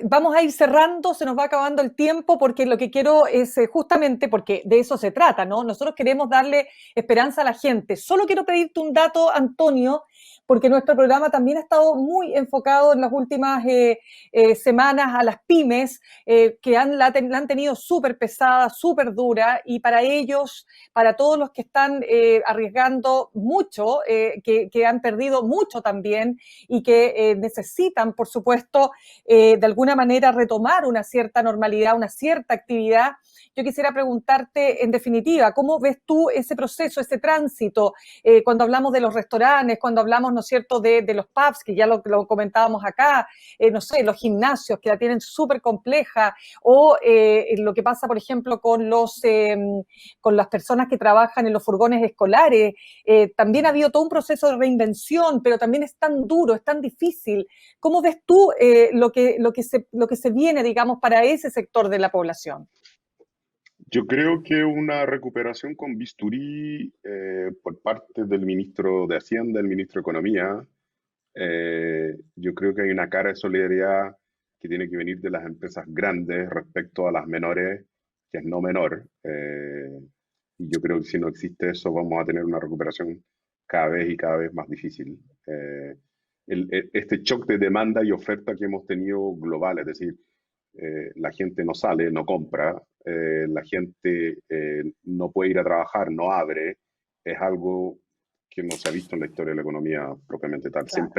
vamos a ir cerrando, se nos va acabando el tiempo porque lo que quiero es justamente, porque de eso se trata, ¿no? Nosotros queremos darle esperanza a la gente. Solo quiero pedirte un dato, Antonio, porque nuestro programa también ha estado muy enfocado en las últimas semanas a las pymes que la han tenido súper pesada, súper dura, y para ellos, para todos los que están arriesgando mucho, que han perdido mucho también y que necesitan, por supuesto, de alguna manera retomar una cierta normalidad, una cierta actividad. Yo quisiera preguntarte, en definitiva, ¿cómo ves tú ese proceso, ese tránsito, cuando hablamos de los restaurantes, cuando hablamos, ¿no es cierto?, de los pubs, que ya lo comentábamos acá, no sé, los gimnasios, que la tienen súper compleja, o lo que pasa, por ejemplo, con las personas que trabajan en los furgones escolares. También ha habido todo un proceso de reinvención, pero también es tan duro, es tan difícil. ¿Cómo ves tú lo que se viene, digamos, para ese sector de la población? Yo creo que una recuperación con bisturí por parte del ministro de Hacienda, el ministro de Economía, yo creo que hay una cara de solidaridad que tiene que venir de las empresas grandes respecto a las menores, que es no menor. Y yo creo que si no existe eso, vamos a tener una recuperación cada vez más difícil. Este shock de demanda y oferta que hemos tenido global, es decir, la gente no sale, no compra, la gente no puede ir a trabajar, no abre, es algo que no se ha visto en la historia de la economía propiamente tal. Claro.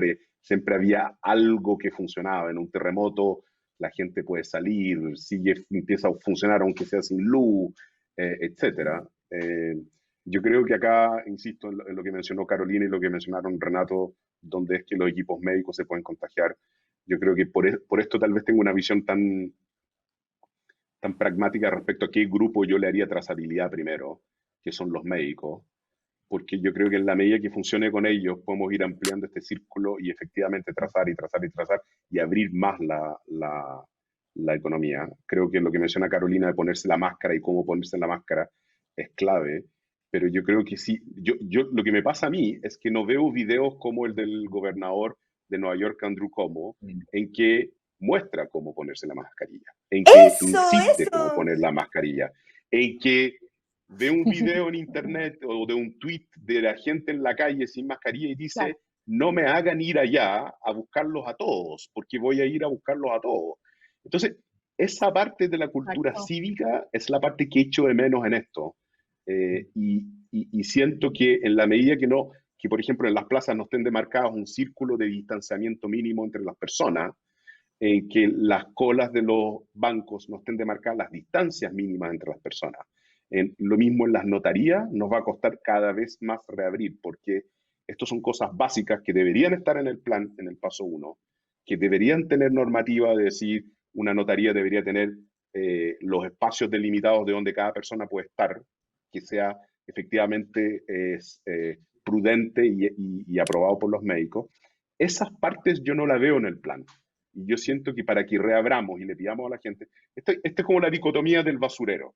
Siempre había algo que funcionaba. En un terremoto la gente puede salir, empieza a funcionar aunque sea sin luz, etcétera. Yo creo que acá, insisto en lo que mencionó Carolina y lo que mencionaron Renato, donde es que los equipos médicos se pueden contagiar. Yo creo que por esto tal vez tengo una visión tan pragmática respecto a qué grupo yo le haría trazabilidad primero, que son los médicos, porque yo creo que en la medida que funcione con ellos podemos ir ampliando este círculo y efectivamente trazar y abrir más la economía. Creo que lo que menciona Carolina de ponerse la máscara y cómo ponerse la máscara es clave, pero yo creo que sí, lo que me pasa a mí es que no veo videos como el del gobernador de Nueva York, Andrew Cuomo, en que muestra cómo ponerse la mascarilla, en que insiste cómo poner la mascarilla, en que ve un video en internet o de un tweet de la gente en la calle sin mascarilla y dice, claro, no me hagan ir allá a buscarlos a todos, porque voy a ir a buscarlos a todos. Entonces, esa parte de la cultura cívica es la parte que echo de menos en esto. Y siento que en la medida que por ejemplo en las plazas no estén demarcados un círculo de distanciamiento mínimo entre las personas, que las colas de los bancos no estén demarcadas las distancias mínimas entre las personas. Lo mismo en las notarías, nos va a costar cada vez más reabrir, porque estas son cosas básicas que deberían estar en el plan, en el paso 1, que deberían tener normativa de decir, una notaría debería tener los espacios delimitados de donde cada persona puede estar, que sea efectivamente prudente y aprobado por los médicos. Esas partes yo no las veo en el plan. Y yo siento que para que reabramos y le pidamos a la gente, esto es como la dicotomía del basurero.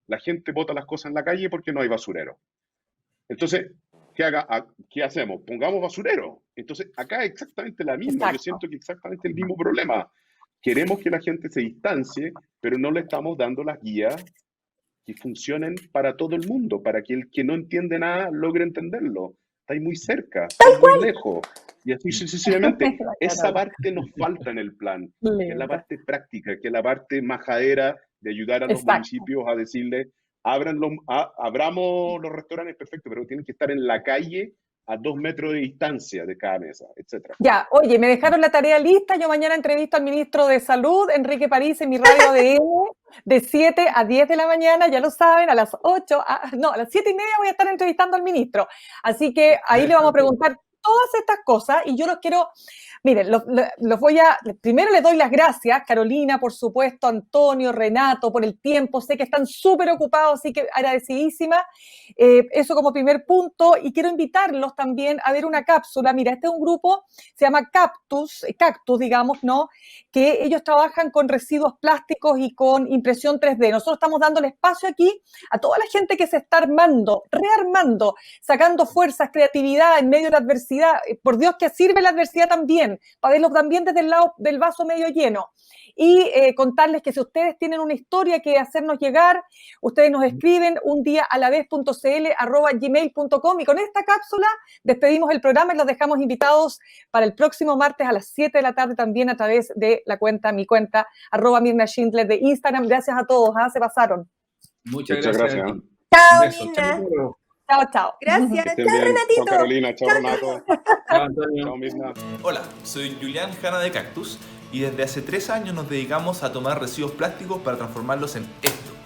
La gente bota las cosas en la calle porque no hay basurero. Entonces, ¿qué hacemos? Pongamos basurero. Entonces, acá es exactamente la misma. Exacto. Yo siento que exactamente el mismo problema. Queremos que la gente se distancie, pero no le estamos dando las guías que funcionen para todo el mundo, para que el que no entiende nada logre entenderlo. Está ahí muy cerca, está muy lejos. Y así sucesivamente. Esa parte nos falta en el plan, que es la parte práctica, que es la parte majadera de ayudar a los municipios a decirle, abramos los restaurantes, perfecto, pero tienen que estar en la calle a 2 metros de distancia de cada mesa, etc. Ya, oye, me dejaron la tarea lista. Yo mañana entrevisto al ministro de Salud, Enrique París, en mi radio ADN, de 7 a 10 de la mañana, ya lo saben, a las 8, a las 7:30 voy a estar entrevistando al ministro. Así que ahí le vamos a preguntar todas estas cosas y yo los quiero, miren, primero les doy las gracias, Carolina, por supuesto, Antonio, Renato, por el tiempo, sé que están súper ocupados, así que agradecidísima, eso como primer punto, y quiero invitarlos también a ver una cápsula. Mira, este es un grupo, se llama Cactus, digamos, ¿no?, que ellos trabajan con residuos plásticos y con impresión 3D. Nosotros estamos dando el espacio aquí a toda la gente que se está armando, rearmando, sacando fuerzas, creatividad en medio de la adversidad. Por Dios que sirve la adversidad también, para verlo también desde el lado del vaso medio lleno. Y contarles que si ustedes tienen una historia que hacernos llegar, ustedes nos escriben undiaalavez.cl@gmail.com, y con esta cápsula despedimos el programa y los dejamos invitados para el próximo martes a las 7 de la tarde también a través de mi cuenta, @MirnaSchindler de Instagram. Gracias a todos, se pasaron. Muchas gracias. Chao, Mirna. Chao. Gracias. Chao, Renatito. Chao, Carolina. Chao, Renato. Chao, Antonio. Chao, Mirna. Hola, soy Julián Jana de Cactus y desde hace 3 años nos dedicamos a tomar residuos plásticos para transformarlos en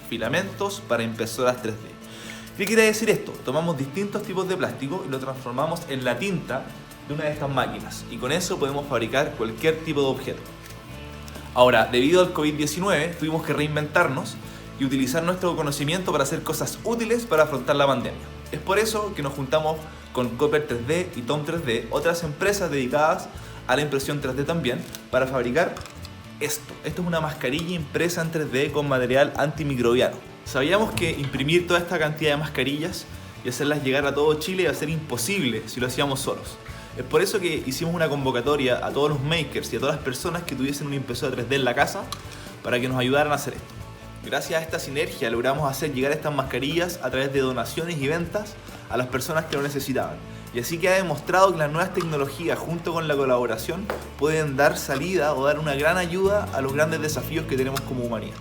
filamentos para impresoras 3D. ¿Qué quiere decir esto? Tomamos distintos tipos de plástico y lo transformamos en la tinta de una de estas máquinas y con eso podemos fabricar cualquier tipo de objeto. Ahora, debido al COVID-19, tuvimos que reinventarnos y utilizar nuestro conocimiento para hacer cosas útiles para afrontar la pandemia. Es por eso que nos juntamos con Copper 3D y Tom 3D, otras empresas dedicadas a la impresión 3D también, para fabricar esto. Esto es una mascarilla impresa en 3D con material antimicrobiano. Sabíamos que imprimir toda esta cantidad de mascarillas y hacerlas llegar a todo Chile iba a ser imposible si lo hacíamos solos. Es por eso que hicimos una convocatoria a todos los makers y a todas las personas que tuviesen una impresora 3D en la casa para que nos ayudaran a hacer esto. Gracias a esta sinergia logramos hacer llegar estas mascarillas a través de donaciones y ventas a las personas que lo necesitaban. Y así que ha demostrado que las nuevas tecnologías junto con la colaboración pueden dar salida o dar una gran ayuda a los grandes desafíos que tenemos como humanidad.